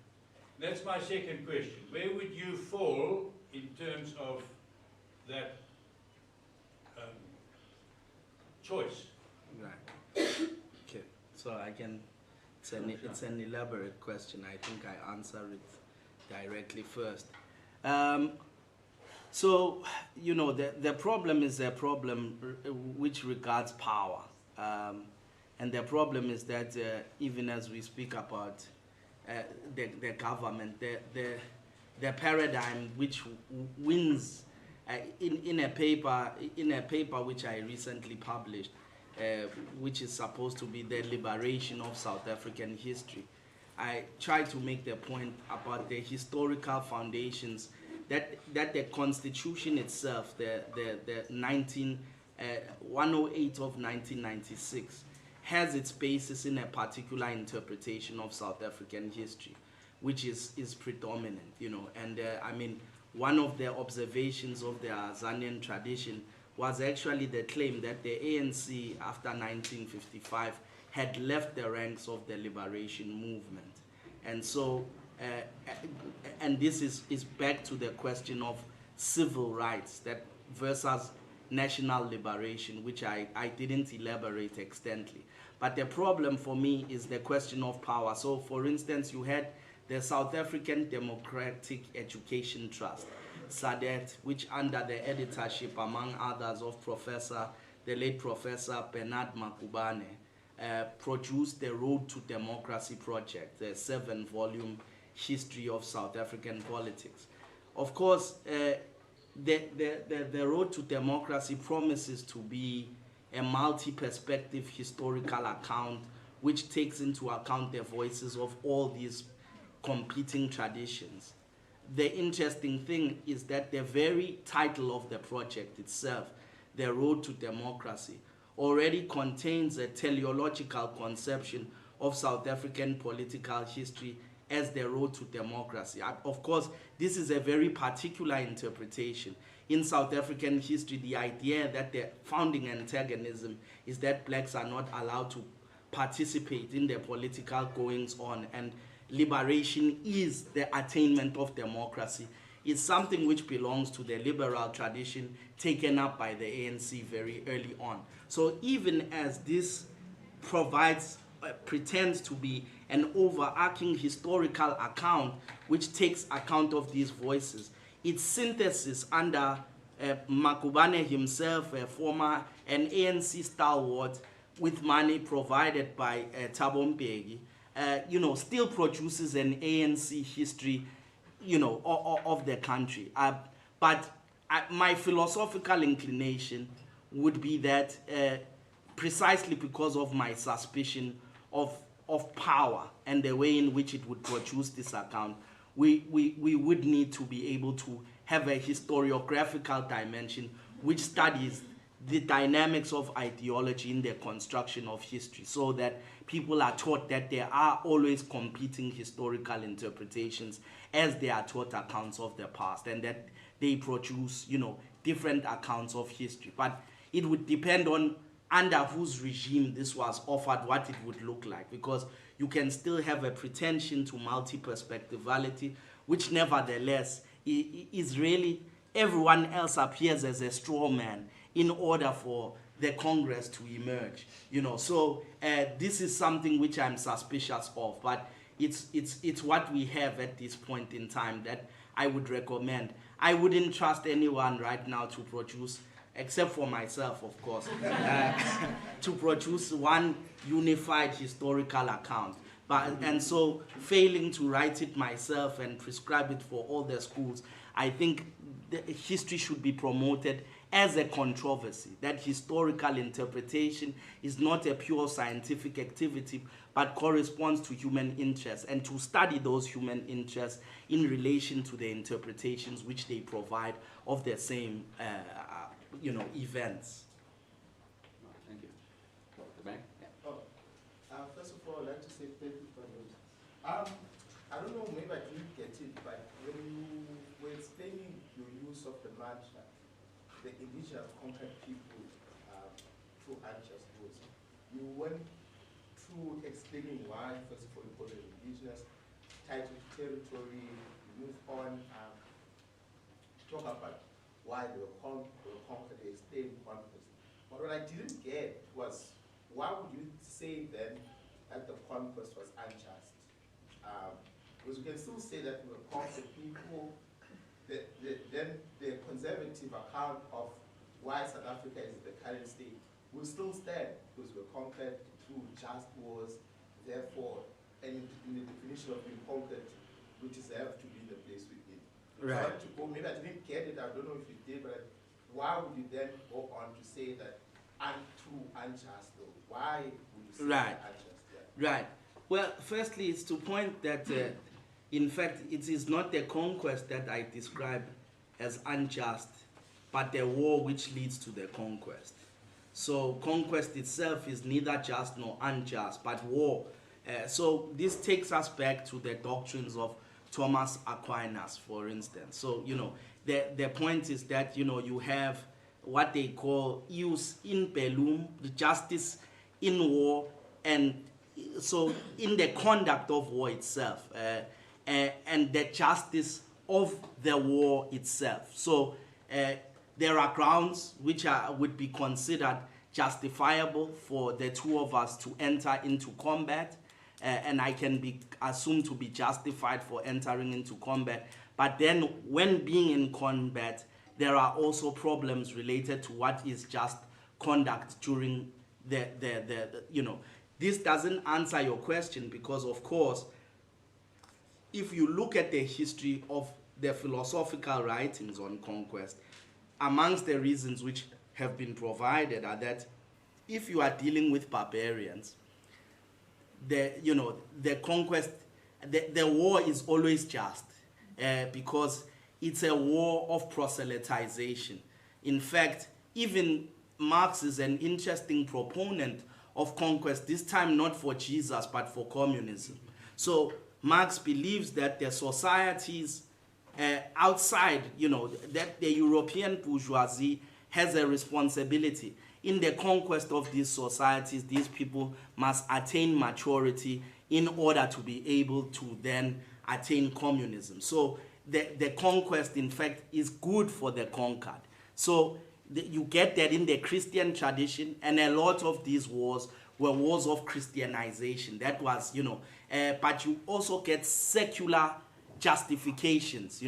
That's my second question. Where would you fall in terms of that choice? Right. Okay. So I can. It's an elaborate question. I think I answer it directly first. So, you know, the problem is a problem which regards power. And the problem is that even as we speak about the government, the paradigm which wins in a paper which I recently published, which is supposed to be the liberation of South African history, I try to make the point about the historical foundations that the Constitution itself, the 108 of 1996, has its basis in a particular interpretation of South African history, which is predominant, you know. And I mean, one of the observations of the Azanian tradition was actually the claim that the ANC after 1955 had left the ranks of the liberation movement. And so, and this is back to the question of civil rights that versus national liberation, which I didn't elaborate extensively. But the problem for me is the question of power. So, for instance, you had the South African Democratic Education Trust, SADET, which under the editorship, among others, of the late Professor Bernard Makubane, produced the Road to Democracy project, the 7-volume history of South African politics. Of course, the Road to Democracy promises to be a multi-perspective historical account which takes into account the voices of all these competing traditions. The interesting thing is that the very title of the project itself, The Road to Democracy, already contains a teleological conception of South African political history as the road to democracy. Of course, this is a very particular interpretation. In South African history, the idea that the founding antagonism is that blacks are not allowed to participate in the political goings-on, and liberation is the attainment of democracy. It's something which belongs to the liberal tradition taken up by the ANC very early on. So even as this pretends to be an overarching historical account which takes account of these voices, its synthesis under Makubane himself, a former an ANC stalwart, with money provided by Thabo Mbeki, still produces an ANC history, of the country. But my philosophical inclination would be that precisely because of my suspicion of power and the way in which it would produce this account, we would need to be able to have a historiographical dimension which studies the dynamics of ideology in the construction of history, so that people are taught that there are always competing historical interpretations as they are taught accounts of the past, and that they produce, different accounts of history. But it would depend on under whose regime this was offered, what it would look like, because you can still have a pretension to multi-perspectivality, which nevertheless is really, everyone else appears as a straw man in order for the Congress to emerge. So this is something which I'm suspicious of, but it's what we have at this point in time that I would recommend. I wouldn't trust anyone right now to produce, except for myself, of course, to produce one unified historical account. And so failing to write it myself and prescribe it for all the schools, I think the history should be promoted as a controversy, that historical interpretation is not a pure scientific activity, but corresponds to human interests, and to study those human interests in relation to the interpretations which they provide of the same events. Thank you. The back? Yeah. First of all, I'd like to say thank you for this. I don't know, maybe I didn't get it, but when you were explaining your use of the mantra, the indigenous conquered people through unjust wars, you went through explaining why, first of all, you call it indigenous, title to territory, you move on, talk about why they were conquered, they explained conquest. But what I didn't get was, why would you say then that the conquest was unjust? Because you can still say that we were conquered people. Then the conservative account of why South Africa is the current state will still stand, because we're conquered through just wars. Therefore, and in the definition of being conquered, we deserve to be in the place we're in. Right. So I had to go, maybe I didn't get it, I don't know if you did, but why would you then go on to say that through unjust, though? Why would you say Right. unjust? Yeah. Right. Well, firstly, it's to point that, in fact, it is not the conquest that I describe as unjust, but the war which leads to the conquest. So conquest itself is neither just nor unjust, but war. So this takes us back to the doctrines of Thomas Aquinas, for instance. So, the point is that, you have what they call ius in bellum, the justice in war, and so in the conduct of war itself, and the justice of the war itself. So there are grounds which would be considered justifiable for the two of us to enter into combat, and I can be assumed to be justified for entering into combat. But then when being in combat, there are also problems related to what is just conduct during the This doesn't answer your question, because, of course, if you look at the history of the philosophical writings on conquest, amongst the reasons which have been provided are that if you are dealing with barbarians, the conquest, the war is always just, because it's a war of proselytization. In fact, even Marx is an interesting proponent of conquest, this time not for Jesus, but for communism. So Marx believes that the societies outside, that the European bourgeoisie has a responsibility. In the conquest of these societies, these people must attain maturity in order to be able to then attain communism. So the conquest, in fact, is good for the conquered. So you get that in the Christian tradition, and a lot of these wars were wars of Christianization. That was, but you also get secular justifications,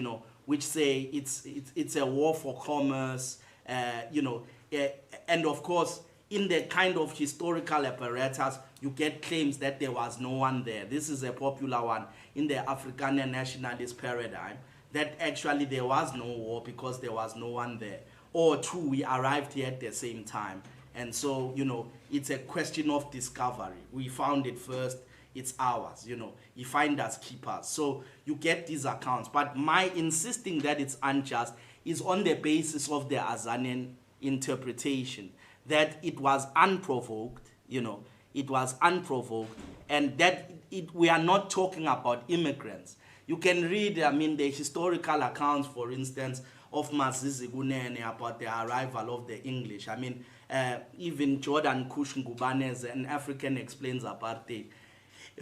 which say it's a war for commerce, and of course, in the kind of historical apparatus, you get claims that there was no one there. This is a popular one in the Afrikaner nationalist paradigm, that actually there was no war because there was no one there. Or true, we arrived here at the same time. And so, it's a question of discovery. We found it first, it's ours, You find us, keep us. So you get these accounts. But my insisting that it's unjust is on the basis of the Azanian interpretation, that it was unprovoked, it was unprovoked, and that we are not talking about immigrants. You can read, the historical accounts, for instance, of Mazizi Kunene about the arrival of the English. Even Jordan Kush Ngubaneze, an African Explains Apartheid,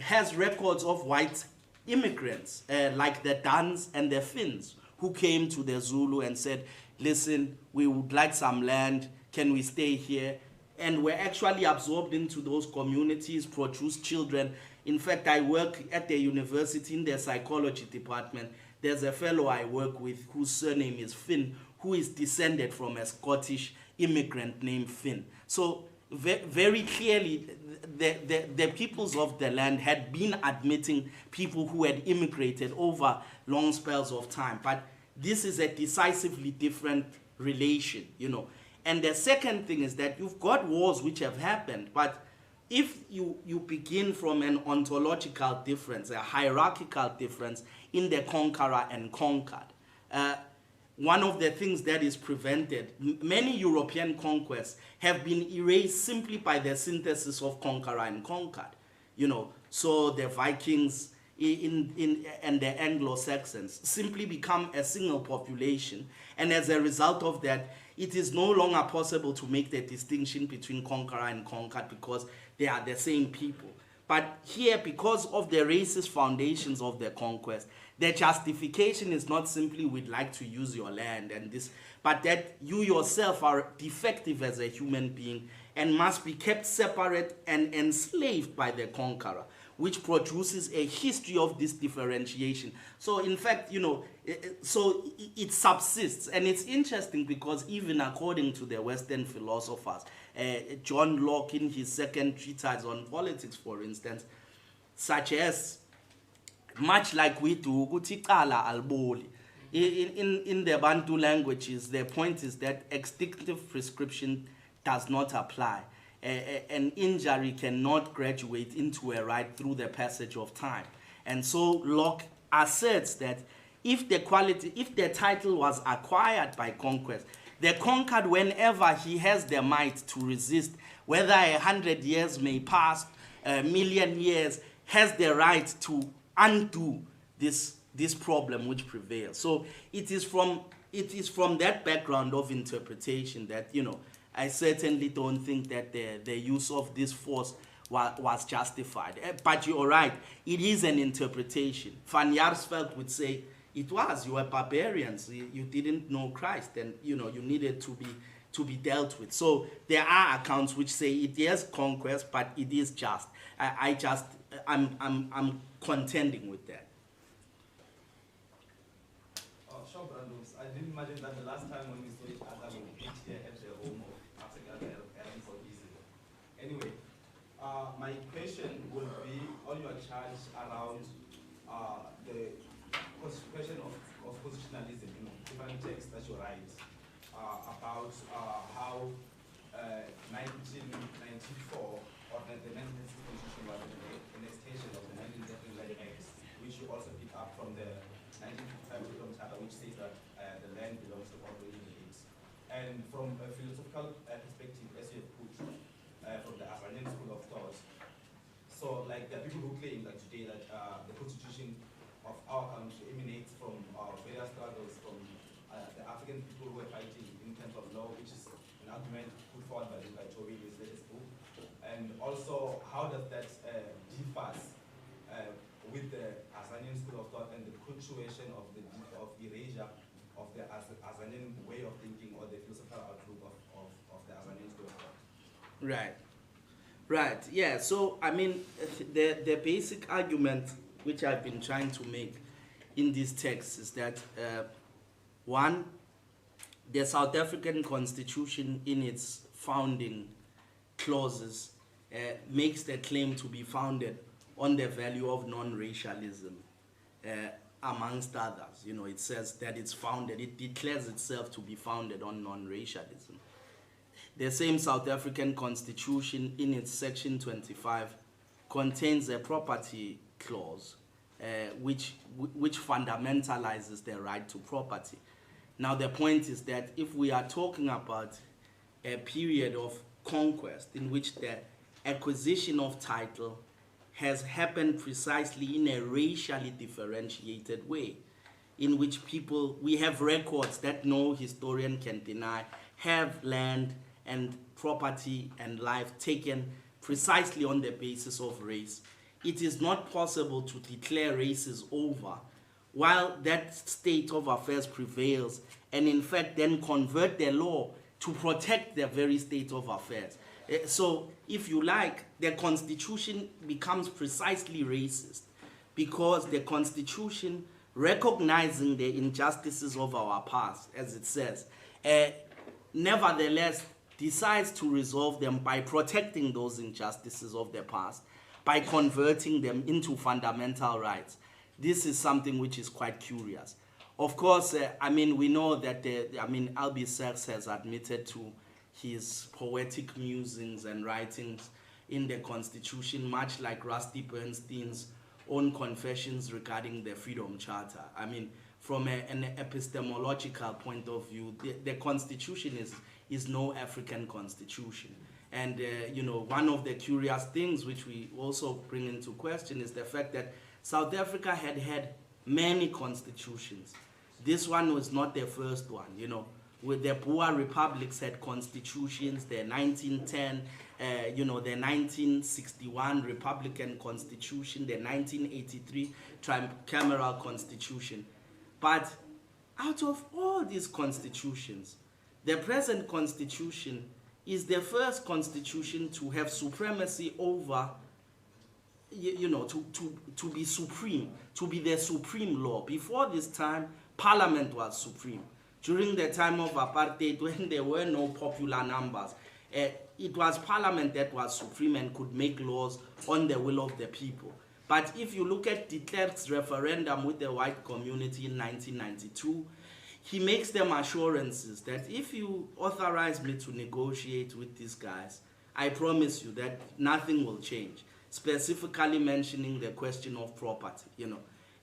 has records of white immigrants, like the Dans and the Finns, who came to the Zulu and said, listen, we would like some land, can we stay here? And were actually absorbed into those communities, produced children. In fact, I work at the university in the psychology department. There's a fellow I work with whose surname is Finn, who is descended from a Scottish immigrant named Finn. So very clearly, the peoples of the land had been admitting people who had immigrated over long spells of time. But this is a decisively different relation, And the second thing is that you've got wars which have happened, but if you begin from an ontological difference, a hierarchical difference in the conqueror and conquered, one of the things that is prevented, many European conquests have been erased simply by the synthesis of conqueror and conquered. So the Vikings and the Anglo-Saxons simply become a single population, and as a result of that, it is no longer possible to make the distinction between conqueror and conquered because they are the same people. But here, because of the racist foundations of the conquest, the justification is not simply we'd like to use your land and this, but that you yourself are defective as a human being and must be kept separate and enslaved by the conqueror, which produces a history of this differentiation. So in fact, so it subsists. And it's interesting because even according to the Western philosophers, John Locke in his second treatise on politics, for instance, such as, much like we do, ukuthi cala alboli. In the Bantu languages, the point is that extinctive prescription does not apply. An injury cannot graduate into a right through the passage of time. And so Locke asserts that if the title was acquired by conquest, the conquered, whenever he has the might to resist, whether 100 years may pass, a million years, has the right to undo this problem which prevails. So it is from that background of interpretation that, I certainly don't think that the use of this force was justified. But you're right, it is an interpretation. Van Jaarsveld would say, you were barbarians, you didn't know Christ, and you needed to be dealt with. So there are accounts which say it is conquest, but it is just. I'm contending with that. Sure, Brandos. I didn't imagine that the last time when we saw each other, we would meet here at the home of Africa and so easy. Anyway, my question will be on your charge around the question of positionalism, different texts that you write about how 1994 or the 1960 Constitution was an extension of the 1939 Act, which you also pick up from the 1955 Freedom Charter, which says that the land belongs to all the individuals. And from a philosophical perspective, as you have put, from the Azanian school of thought, so like there are people who claim that today that the Constitution of our country emanates from various struggles from the African people who were fighting in terms of law, which is an argument put forward by Toby in his latest book. And also, how does that differ with the Azanian school of thought and the culturation of erasure of the Azanian way of thinking or the philosophical outlook of the Azanian school of thought? Right, yeah. So, the basic argument which I've been trying to make in these texts is that One, the South African Constitution in its founding clauses makes the claim to be founded on the value of non-racialism, amongst others. You know, it says that it's founded, it declares itself to be founded on non-racialism. The same South African Constitution in its section 25 contains a property clause which fundamentalizes the right to property. Now the point is that if we are talking about a period of conquest in which the acquisition of title has happened precisely in a racially differentiated way, in which people, we have records that no historian can deny, have land and property and life taken precisely on the basis of race. It is not possible to declare races over while that state of affairs prevails, and in fact then convert the law to protect the very state of affairs. So if you like, the Constitution becomes precisely racist because the Constitution, recognizing the injustices of our past, as it says, nevertheless decides to resolve them by protecting those injustices of the past, by converting them into fundamental rights. This is something which is quite curious. Of course, we know that, Albie Sachs has admitted to his poetic musings and writings in the Constitution, much like Rusty Bernstein's own confessions regarding the Freedom Charter. From an epistemological point of view, the Constitution is no African constitution. And one of the curious things which we also bring into question is the fact that South Africa had many constitutions. This one was not the first one, with the Boer republics had constitutions, the 1910, the 1961 Republican Constitution, the 1983 Tricameral Constitution. But out of all these constitutions, the present constitution is the first constitution to have supremacy over, to be supreme, to be the supreme law. Before this time, Parliament was supreme. During the time of apartheid, when there were no popular numbers, it was Parliament that was supreme and could make laws on the will of the people. But if you look at de Klerk's referendum with the white community in 1992, he makes them assurances that if you authorize me to negotiate with these guys, I promise you that nothing will change, specifically mentioning the question of property,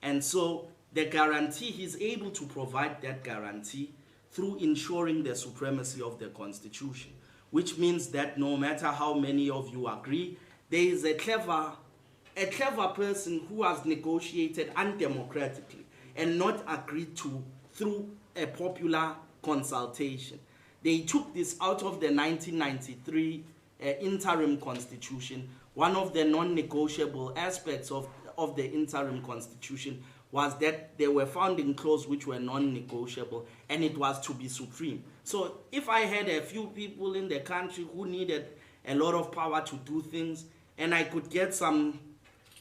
And so the guarantee, he's able to provide that guarantee through ensuring the supremacy of the Constitution, which means that no matter how many of you agree, there is a clever person who has negotiated undemocratically and not agreed to through a popular consultation. They took this out of the 1993 interim constitution. One of the non-negotiable aspects of the interim constitution was that there were founding clauses which were non-negotiable, and it was to be supreme. So if I had a few people in the country who needed a lot of power to do things, and I could get some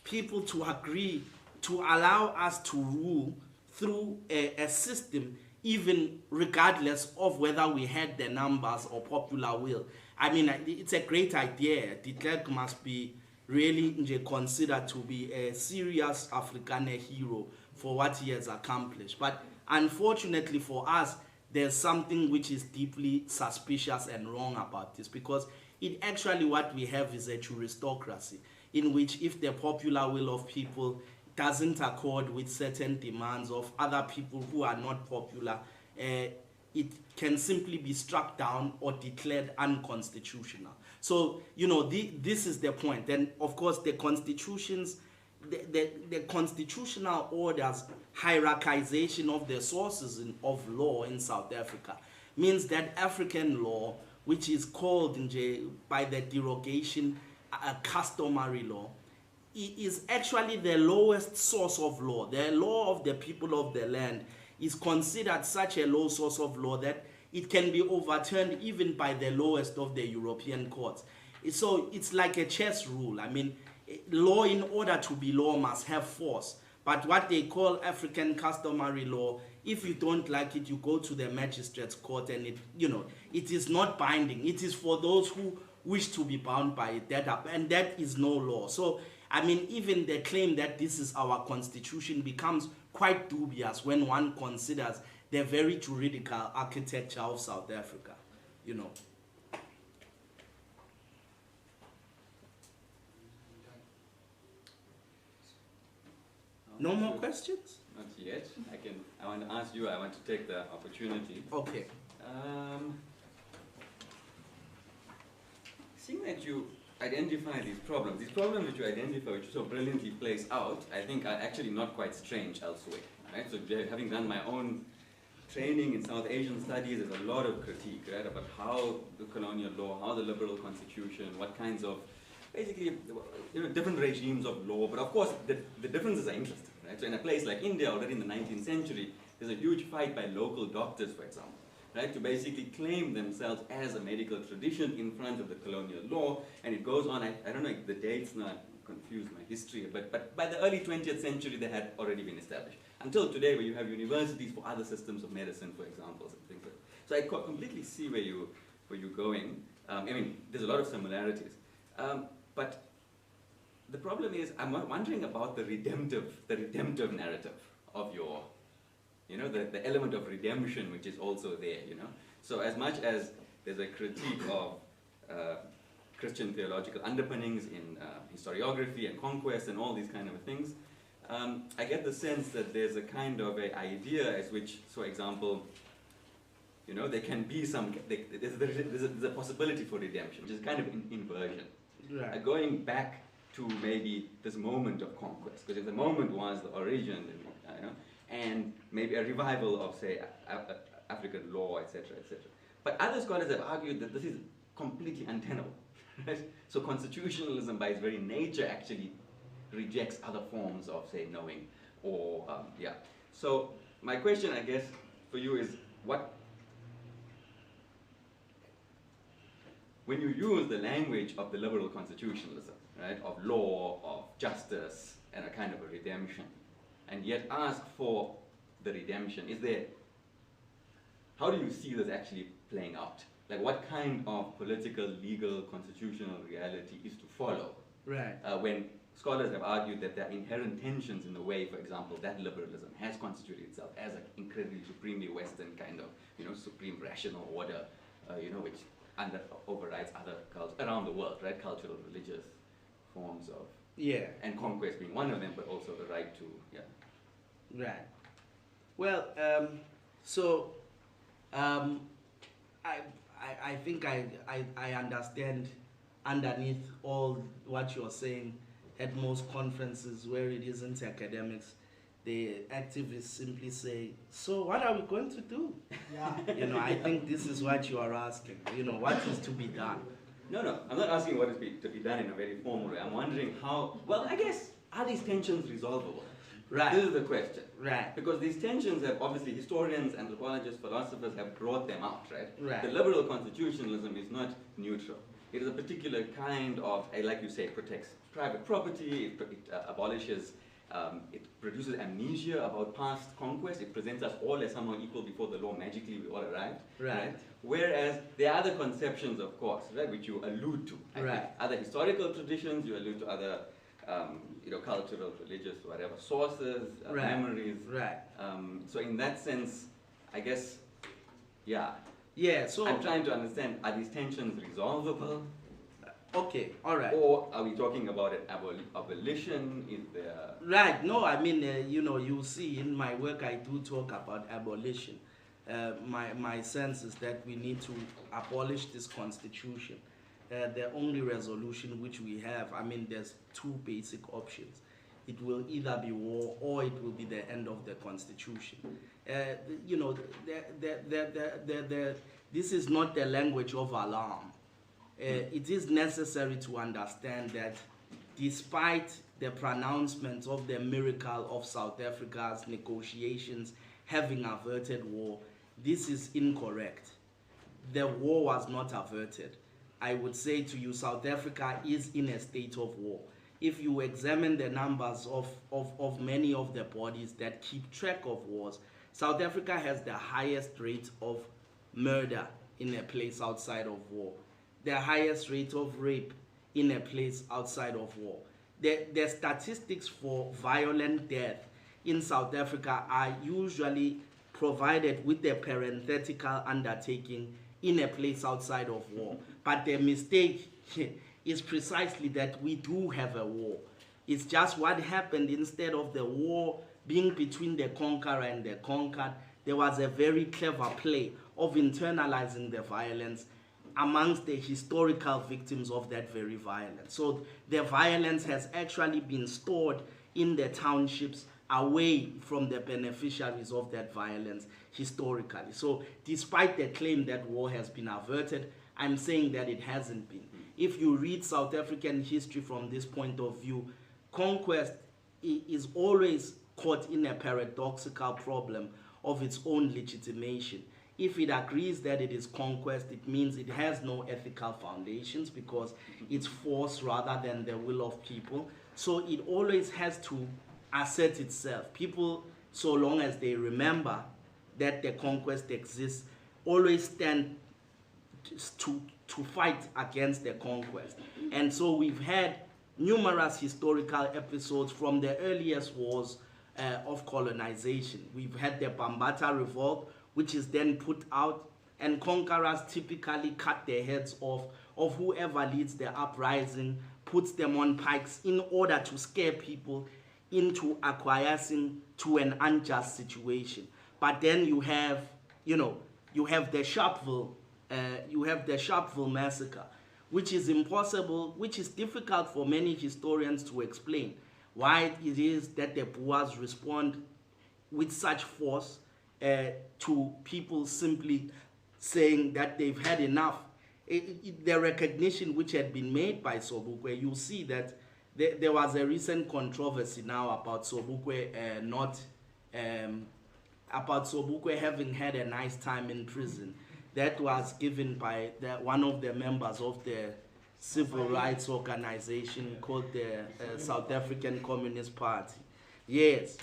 people to agree to allow us to rule through a system, even regardless of whether we had the numbers or popular will. It's a great idea. De Klerk must be really considered to be a serious Afrikaner hero for what he has accomplished. But unfortunately for us, there's something which is deeply suspicious and wrong about this, because what we have is a juristocracy, in which if the popular will of people doesn't accord with certain demands of other people who are not popular, it can simply be struck down or declared unconstitutional. So, this is the point. Then, of course, the constitutions, the constitutional orders, hierarchization of the sources of law in South Africa means that African law, which is called by the derogation customary law, is actually the lowest source of law. The law of the people of the land is considered such a low source of law that it can be overturned even by the lowest of the European courts. So it's like a chess rule. Law, in order to be law, must have force. But what they call African customary law, if you don't like it, you go to the magistrate's court, and it is not binding. It is for those who wish to be bound by it, and that is no law. So, I mean, even the claim that this is our constitution becomes quite dubious when one considers the very juridical architecture of South Africa, No more questions? Not yet. I want to ask you, I want to take the opportunity. Okay. Seeing that you identify these problems which you identify, which you so brilliantly place out, I think are actually not quite strange elsewhere. Right? So having done my own training in South Asian studies, there's a lot of critique, right, about how the colonial law, how the liberal constitution, what kinds of, basically, different regimes of law. But of course, the differences are interesting, right? So in a place like India, already in the 19th century, there's a huge fight by local doctors, for example, right, to basically claim themselves as a medical tradition in front of the colonial law. And it goes on, I don't know if the dates now confuse my history, but by the early 20th century, they had already been established. Until today, where you have universities for other systems of medicine, for example, and things like that. So I completely see where you're going. I mean, there's a lot of similarities. But the problem is, I'm wondering about the redemptive narrative of your, the element of redemption, which is also there, So as much as there's a critique of Christian theological underpinnings in historiography and conquest and all these kind of things, I get the sense that there's a kind of an idea as which, for example, there can be there's a possibility for redemption, which is kind of inversion. Right. Going back to maybe this moment of conquest, because if the moment was the origin, and maybe a revival of, say, African law, etc., etc. But other scholars have argued that this is completely untenable. Right? So constitutionalism, by its very nature, actually rejects other forms of, say, knowing, or So my question, I guess, for you is when you use the language of the liberal constitutionalism, right, of law, of justice, and a kind of a redemption, and yet ask for the redemption, how do you see this actually playing out? Like, what kind of political, legal, constitutional reality is to follow? Right. When scholars have argued that there are inherent tensions in the way, for example, that liberalism has constituted itself as an incredibly supremely Western kind of, supreme rational order, which overrides other cultures around the world, right? Cultural, religious forms of, and conquest being one of them, but also the right to, Right. Well, I think I understand underneath all what you're saying. At most conferences where it isn't academics, the activists simply say, so what are we going to do? Yeah. I think this is what you are asking. What is to be done? No, I'm not asking what is to be done in a very formal way. I'm wondering how, well, I guess, are these tensions resolvable? Right. This is the question. Right. Because these tensions have, obviously, historians, anthropologists, philosophers have brought them out, right? Right. The liberal constitutionalism is not neutral. It is a particular kind of, like you say, it protects private property, it abolishes, it produces amnesia about past conquest, it presents us all as somehow equal before the law, magically we all arrived. Right. Whereas there are other conceptions, of course, right, which you allude to. I think other historical traditions, you allude to other cultural, religious, whatever, sources, memories. Right. So in that sense, I guess, so I'm trying to understand, are these tensions resolvable? Okay, all right. Or are we talking about an abolition? Is there... Right, no, I mean, you see in my work I do talk about abolition. My sense is that we need to abolish this constitution. The only resolution which we have, I mean, there's two basic options. It will either be war or it will be the end of the constitution. This is not the language of alarm. It is necessary to understand that despite the pronouncements of the miracle of South Africa's negotiations having averted war, this is incorrect. The war was not averted. I would say to you, South Africa is in a state of war. if you examine the numbers of many of the bodies that keep track of wars, South Africa has the highest rate of murder in a place outside of war, the highest rate of rape in a place outside of war. The statistics for violent death in South Africa are usually provided with a parenthetical undertaking in a place outside of war. But the mistake is precisely that we do have a war. It's just what happened. Instead of the war being between the conqueror and the conquered, there was a very clever play of internalizing the violence amongst the historical victims of that very violence. So the violence has actually been stored in the townships away from the beneficiaries of that violence historically. So despite the claim that war has been averted, I'm saying that it hasn't been. If you read South African history from this point of view, conquest is always caught in a paradoxical problem of its own legitimation. If it agrees that it is conquest, it means it has no ethical foundations because it's force rather than the will of people. So it always has to assert itself. People, so long as they remember that the conquest exists, always stand to fight against the conquest. And so we've had numerous historical episodes from the earliest wars of colonization. We've had the Bambata Revolt, which is then put out, and conquerors typically cut the heads off of whoever leads the uprising, puts them on pikes in order to scare people into acquiescing to an unjust situation. But then you have the Sharpeville massacre, which is impossible, which is difficult for many historians to explain why it is that the Boers respond with such force to people simply saying that they've had enough. The recognition which had been made by Sobukwe, you see that there was a recent controversy now about Sobukwe about Sobukwe having had a nice time in prison. That was given by one of the members of the civil rights organization called the South African Communist Party. Yes,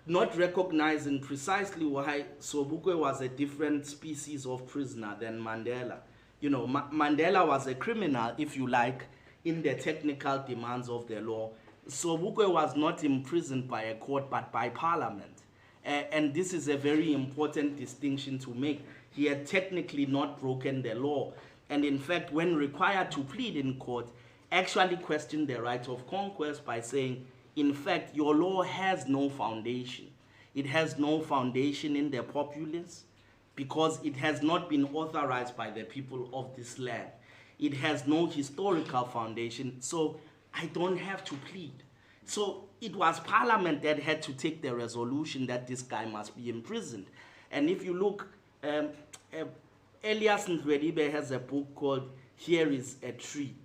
not recognizing precisely why Sobukwe was a different species of prisoner than Mandela. Mandela was a criminal, if you like, in the technical demands of the law. Sobukwe was not imprisoned by a court, but by parliament. And this is a very important distinction to make. He had technically not broken the law. And in fact, when required to plead in court, actually questioned the right of conquest by saying, in fact, your law has no foundation. It has no foundation in the populace because it has not been authorized by the people of this land. It has no historical foundation, so I don't have to plead. So it was Parliament that had to take the resolution that this guy must be imprisoned. And if you look, Elias Ndwedibe has a book called Here is a Tree,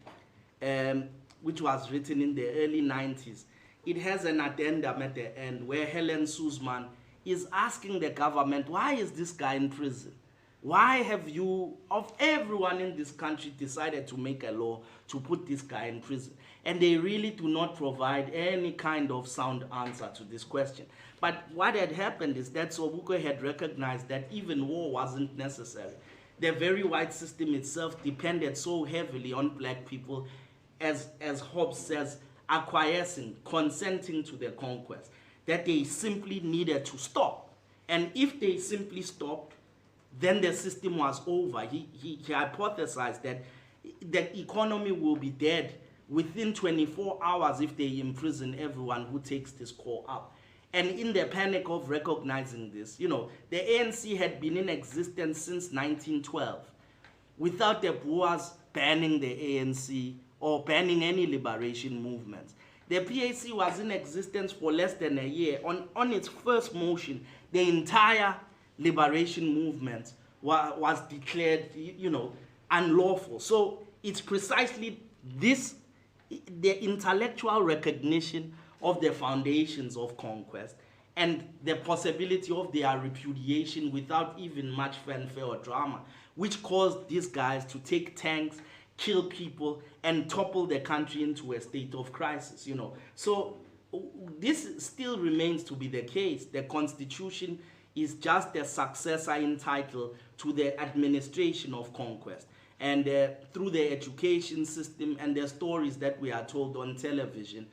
which was written in the early 90s. It has an addendum at the end where Helen Suzman is asking the government, why is this guy in prison? Why have you, of everyone in this country, decided to make a law to put this guy in prison? And they really do not provide any kind of sound answer to this question. But what had happened is that Sobukwe had recognized that even war wasn't necessary. The very white system itself depended so heavily on black people, as Hobbes says, acquiescing, consenting to the conquest, that they simply needed to stop. And if they simply stopped, then the system was over. He hypothesized that the economy will be dead within 24 hours if they imprison everyone who takes this call up. And in the panic of recognizing this, the ANC had been in existence since 1912 without the Boers banning the ANC or banning any liberation movements. The PAC was in existence for less than a year. On its first motion, the entire liberation movement was declared, unlawful. So it's precisely this, the intellectual recognition of the foundations of conquest and the possibility of their repudiation without even much fanfare or drama, which caused these guys to take tanks kill people, and topple the country into a state of crisis, you know. So this still remains to be the case. The constitution is just a successor in title to the administration of conquest. And through the education system and the stories that we are told on television,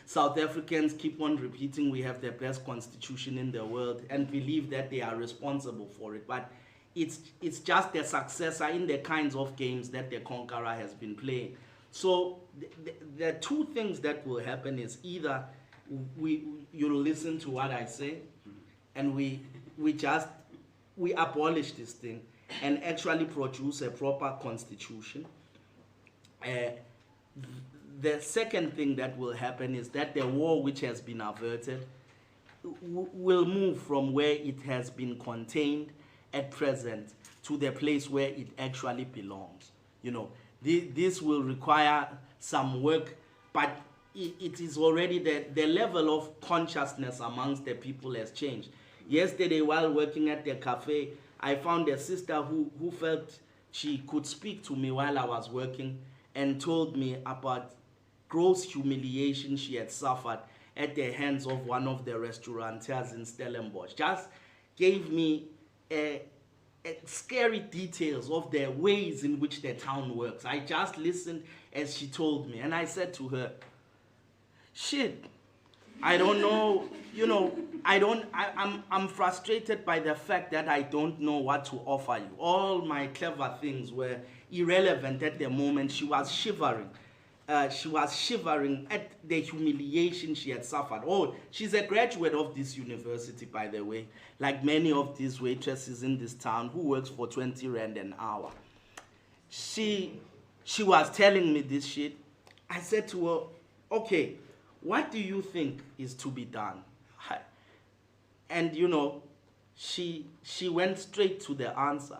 South Africans keep on repeating we have the best constitution in the world and believe that they are responsible for it. But it's just a successor in the kinds of games that the conqueror has been playing. So the two things that will happen is either you'll listen to what I say, and we abolish this thing and actually produce a proper constitution. The second thing that will happen is that the war which has been averted will move from where it has been contained at present to the place where it actually belongs. You know, this will require some work, but it is already the level of consciousness amongst the people has changed. Yesterday, while working at the cafe, I found a sister who felt she could speak to me while I was working and told me about gross humiliation she had suffered at the hands of one of the restaurateurs in Stellenbosch. Just gave me scary details of the ways in which the town works. I just listened as she told me, and I said to her, shit, I don't know, you know, I'm frustrated by the fact that I don't know what to offer you. All my clever things were irrelevant at the moment. She was shivering. She was shivering at the humiliation she had suffered. Oh, she's a graduate of this university, by the way, like many of these waitresses in this town who works for 20 Rand an hour. She was telling me this shit. I said to her, okay, what do you think is to be done? And you know, she went straight to the answer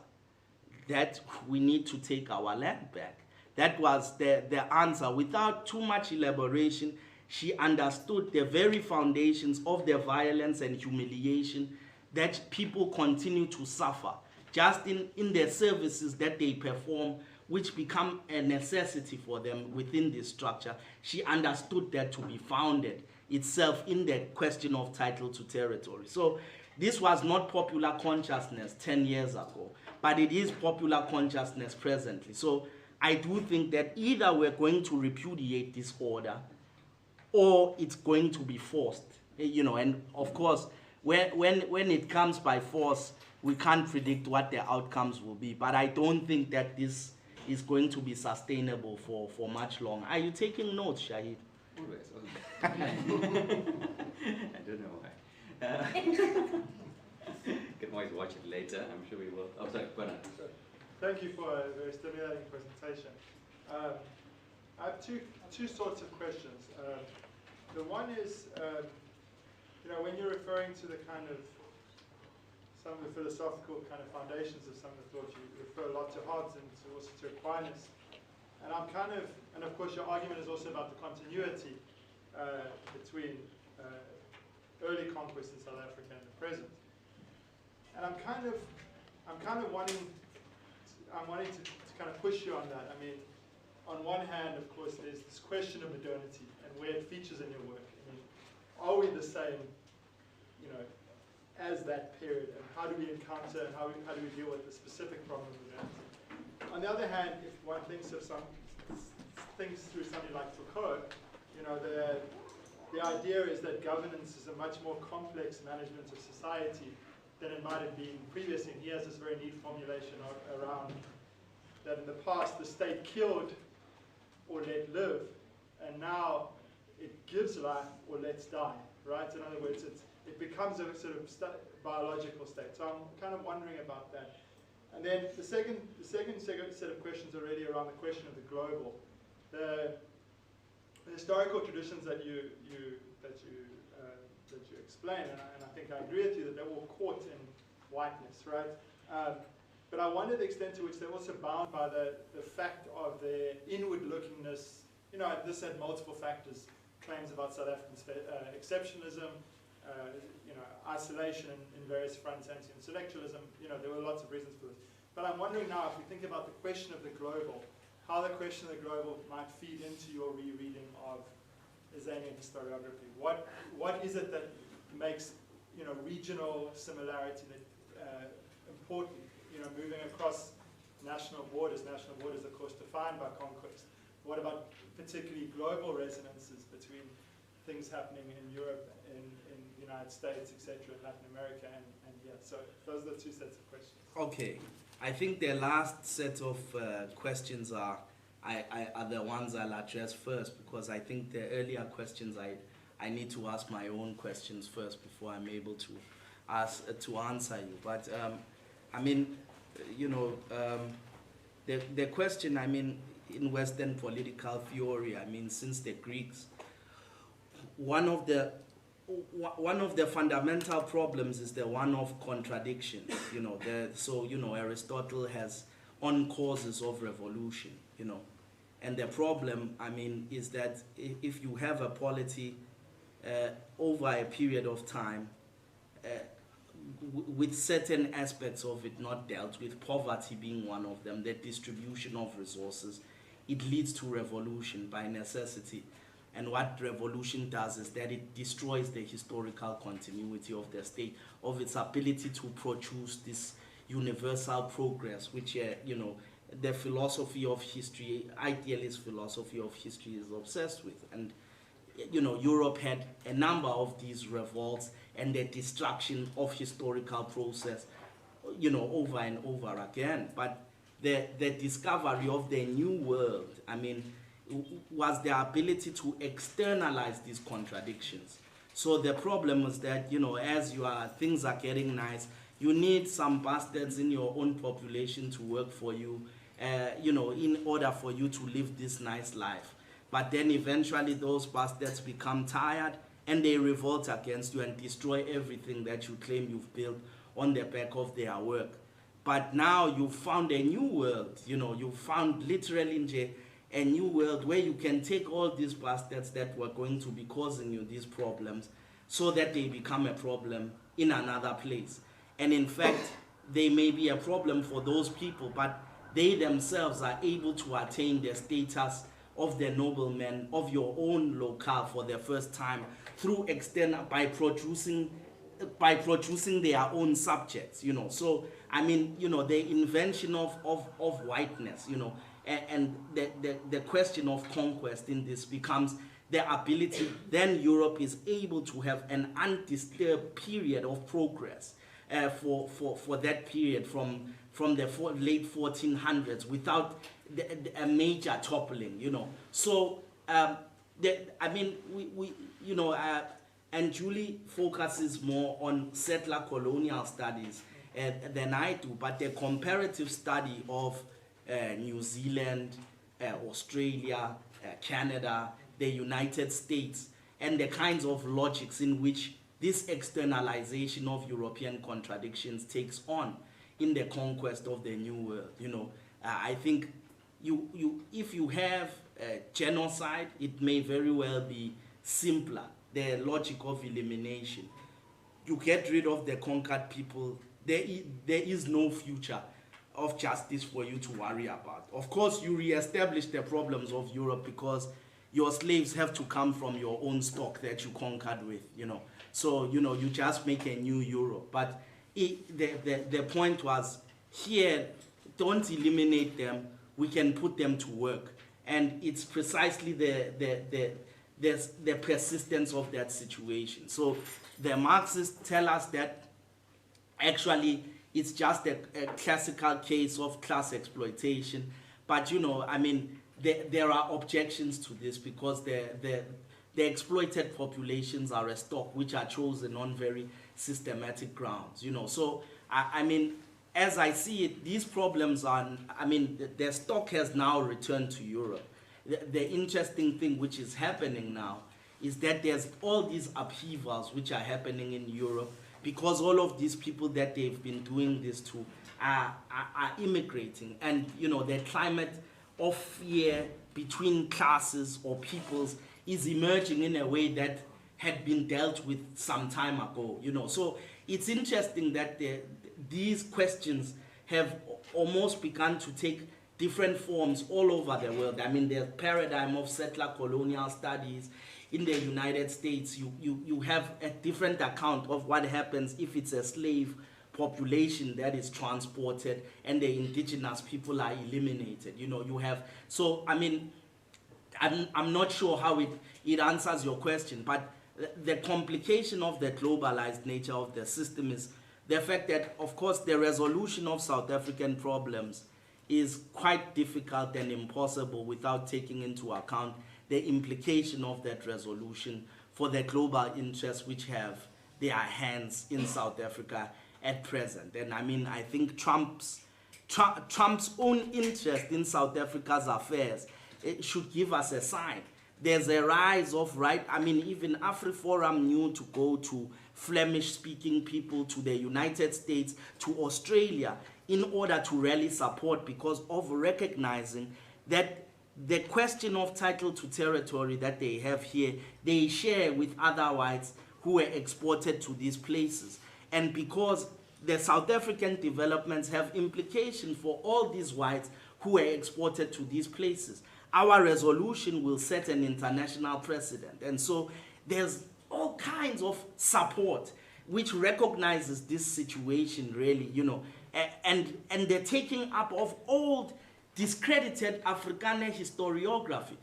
that we need to take our land back. That was the answer. Without too much elaboration, she understood the very foundations of the violence and humiliation that people continue to suffer, just in the services that they perform, which become a necessity for them within this structure. She understood that to be founded itself in the question of title to territory. So this was not popular consciousness 10 years ago, but it is popular consciousness presently. So I do think that either we're going to repudiate this order or it's going to be forced, you know, and of course, when it comes by force, we can't predict what the outcomes will be, but I don't think that this is going to be sustainable for much longer. Are you taking notes, Shahid? Always. I don't know why. Can always watch it later. I'm sure we will. Oh, sorry, Bernard. Thank you for a very stimulating presentation. I have two sorts of questions. The one is, you know, when you're referring to the kind of some of the philosophical kind of foundations of some of the thought, you refer a lot to Hobbes and also to Aquinas. And and of course your argument is also about the continuity between early conquest in South Africa and the present. And I'm kind of wanting to kind of push you on that. I mean, on one hand, of course, there's this question of modernity and where it features in your work. I mean, are we the same, you know, as that period, and how do we encounter and how do we deal with the specific problem of modernity? On the other hand, if one thinks through somebody like Foucault, you know, the idea is that governance is a much more complex management of society than it might have been previously. And he has this very neat formulation around that in the past the state killed or let live, and now it gives life or lets die, right? In other words, it becomes a sort of biological state. So I'm kind of wondering about that. And then the second set of questions are really around the question of the global. The historical traditions that you explain, and I think I agree with you that they're all caught in whiteness, right? But I wonder the extent to which they're also bound by the fact of their inward-lookingness. You know, this had multiple factors, claims about South African exceptionalism, you know, isolation in various fronts, anti-intellectualism. You know, there were lots of reasons for this. But I'm wondering now, if we think about the question of the global, how the question of the global might feed into your rereading of Azanian historiography. What is it that makes regional similarity important? Moving across national borders, of course, defined by conquest. What about particularly global resonances between things happening in Europe, in the United States, etc., in Latin America, and yeah. So those are the two sets of questions. Okay, I think the last set of questions are the ones I'll address first, because I think the earlier questions I need to ask my own questions first before I'm able to answer you. But I mean, the question, I mean, in Western political theory, I mean, since the Greeks, one of the fundamental problems is the one of contradiction. Aristotle has on causes of revolution. And the problem, I mean, is that if you have a polity over a period of time, with certain aspects of it not dealt with, poverty being one of them, the distribution of resources, it leads to revolution by necessity. And what revolution does is that it destroys the historical continuity of the state, of its ability to produce this universal progress, which, the philosophy of history, idealist philosophy of history, is obsessed with. And, Europe had a number of these revolts and the destruction of historical process, over and over again. But the discovery of the new world, I mean, was the ability to externalize these contradictions. So the problem was that, as things are getting nice, you need some bastards in your own population to work for you, in order for you to live this nice life. But then eventually those bastards become tired and they revolt against you and destroy everything that you claim you've built on the back of their work. But now you've found a new world, you've found literally a new world where you can take all these bastards that were going to be causing you these problems so that they become a problem in another place. And in fact, they may be a problem for those people, but they themselves are able to attain the status of the noblemen of your own locale for the first time through by producing their own subjects, So, I mean, the invention of whiteness, and the question of conquest in this becomes the ability, then Europe is able to have an undisturbed period of progress for that period from the late 1400s without a major toppling, So, and Julie focuses more on settler colonial studies than I do, but the comparative study of New Zealand, Australia, Canada, the United States, and the kinds of logics in which this externalization of European contradictions takes on in the conquest of the New World. I think if you have genocide, it may very well be simpler, the logic of elimination. You get rid of the conquered people, there is no future of justice for you to worry about. Of course, you re-establish the problems of Europe because your slaves have to come from your own stock that you conquered with, So, you just make a new Europe. But the point was, here, don't eliminate them, we can put them to work. And it's precisely the persistence of that situation. So the Marxists tell us that actually it's just a classical case of class exploitation. But, there are objections to this because the exploited populations are a stock which are chosen on very systematic grounds, So, as I see it, these problems are, the stock has now returned to Europe. The interesting thing which is happening now is that there's all these upheavals which are happening in Europe because all of these people that they've been doing this to are immigrating. And, the climate of fear between classes or peoples is emerging in a way that had been dealt with some time ago, So it's interesting that these questions have almost begun to take different forms all over the world. I mean, the paradigm of settler colonial studies in the United States, you have a different account of what happens if it's a slave population that is transported and the indigenous people are eliminated. You know, you have, so I mean, I'm not sure how it answers your question, but the complication of the globalized nature of the system is the fact that, of course, the resolution of South African problems is quite difficult and impossible without taking into account the implication of that resolution for the global interests which have their hands in South Africa at present. And I mean, I think Trump's own interest in South Africa's affairs, it should give us a sign. There's a rise of even AfriForum knew to go to Flemish-speaking people, to the United States, to Australia, in order to rally support because of recognizing that the question of title to territory that they have here, they share with other whites who were exported to these places. And because the South African developments have implications for all these whites who were exported to these places, our resolution will set an international precedent. And so there's all kinds of support which recognizes this situation really, you know, and the taking up of old discredited Afrikaner historiography,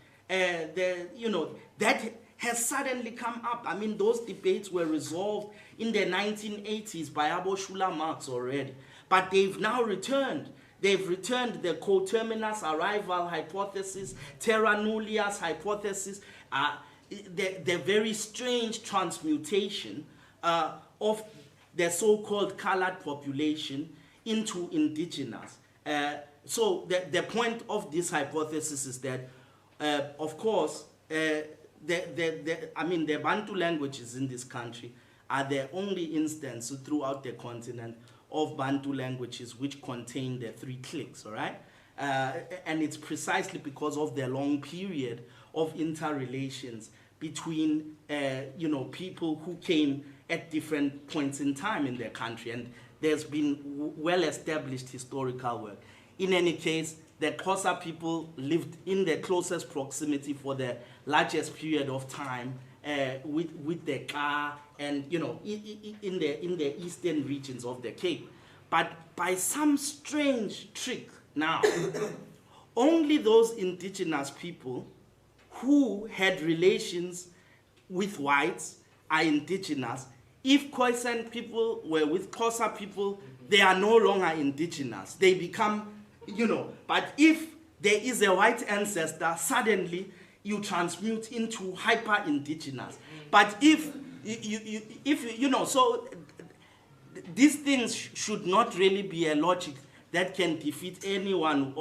that has suddenly come up. I mean, those debates were resolved in the 1980s by Abo Shula Marx already, but they've now returned. They've returned the coterminous arrival hypothesis, terra nullius hypothesis, the very strange transmutation of the so-called colored population into indigenous. So the point of this hypothesis is that, of course, the Bantu languages in this country are the only instance throughout the continent of Bantu languages which contain the 3 cliques, all right? And it's precisely because of the long period of interrelations between, people who came at different points in time in their country, and there's been well-established historical work. In any case, the Xhosa people lived in the closest proximity for the largest period of time with the Ka and, in the eastern regions of the Cape. But by some strange trick now, only those indigenous people who had relations with whites are indigenous. If Khoisan people were with Xhosa people, they are no longer indigenous. They become, but if there is a white ancestor, suddenly you transmute into hyper-indigenous. But if so these things should not really be a logic that can defeat anyone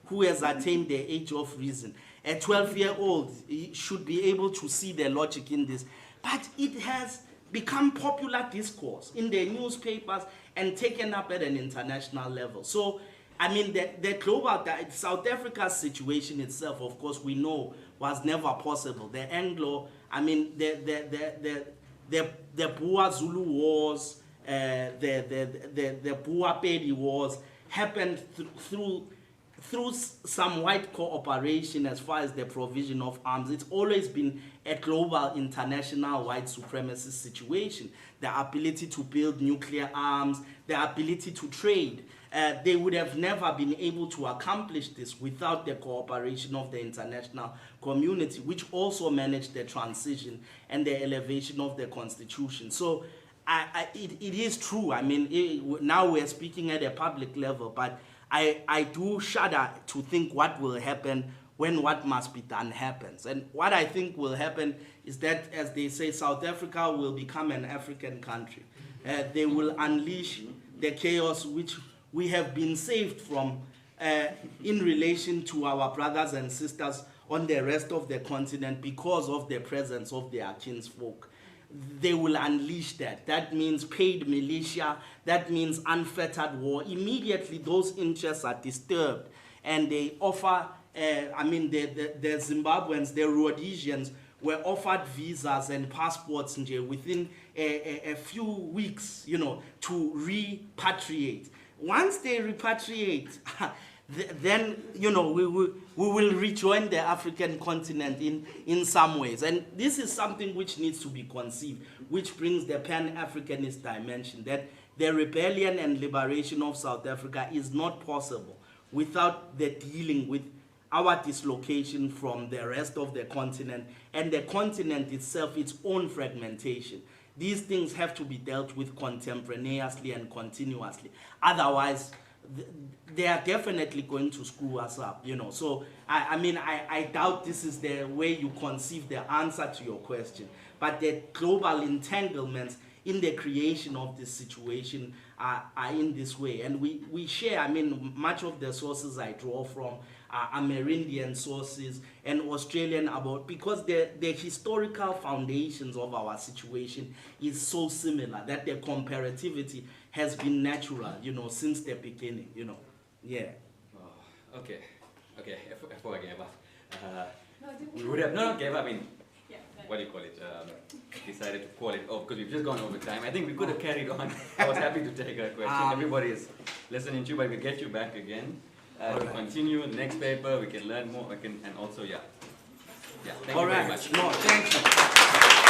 who has attained the age of reason. A 12-year-old should be able to see the logic in this. But it has become popular discourse in the newspapers and taken up at an international level. So, I mean, the global, South Africa's situation itself, of course, we know was never possible. The Anglo, I mean, the Boer Zulu wars, the Boer Pedi wars happened through some white cooperation as far as the provision of arms. It's always been a global international white supremacist situation. The ability to build nuclear arms, the ability to trade. They would have never been able to accomplish this without the cooperation of the international community, which also managed the transition and the elevation of the constitution. So it is true. I mean, now we're speaking at a public level, but I do shudder to think what will happen when what must be done happens. And what I think will happen is that, as they say, South Africa will become an African country. They will unleash the chaos which we have been saved from in relation to our brothers and sisters on the rest of the continent because of the presence of their kinsfolk. They will unleash that. That means paid militia. That means unfettered war. Immediately, those interests are disturbed, and they offer. The Zimbabweans, the Rhodesians, were offered visas and passports within a few weeks, to repatriate. Once they repatriate, then you know we will rejoin the African continent in some ways, and this is something which needs to be conceived, which brings the Pan-Africanist dimension, that the rebellion and liberation of South Africa is not possible without the dealing with our dislocation from the rest of the continent and the continent itself, its own fragmentation. These things have to be dealt with contemporaneously and continuously. Otherwise, they are definitely going to screw us up, you know. So, I doubt this is the way you conceive the answer to your question. But the global entanglements in the creation of this situation are in this way. And we share, much of the sources I draw from are Amerindian sources and Australian, because the historical foundations of our situation is so similar that the comparativity has been natural, you know, since the beginning, you know. Yeah. Oh, okay. Before I gave up, we would have not gave up. What do you call it? Decided to call it off because we've just gone over time. I think we could have carried on. I was happy to take a question. Everybody is listening to you, but we'll get you back again to continue the next paper. We can learn more. And also, yeah. Thank you very much. No, thank you.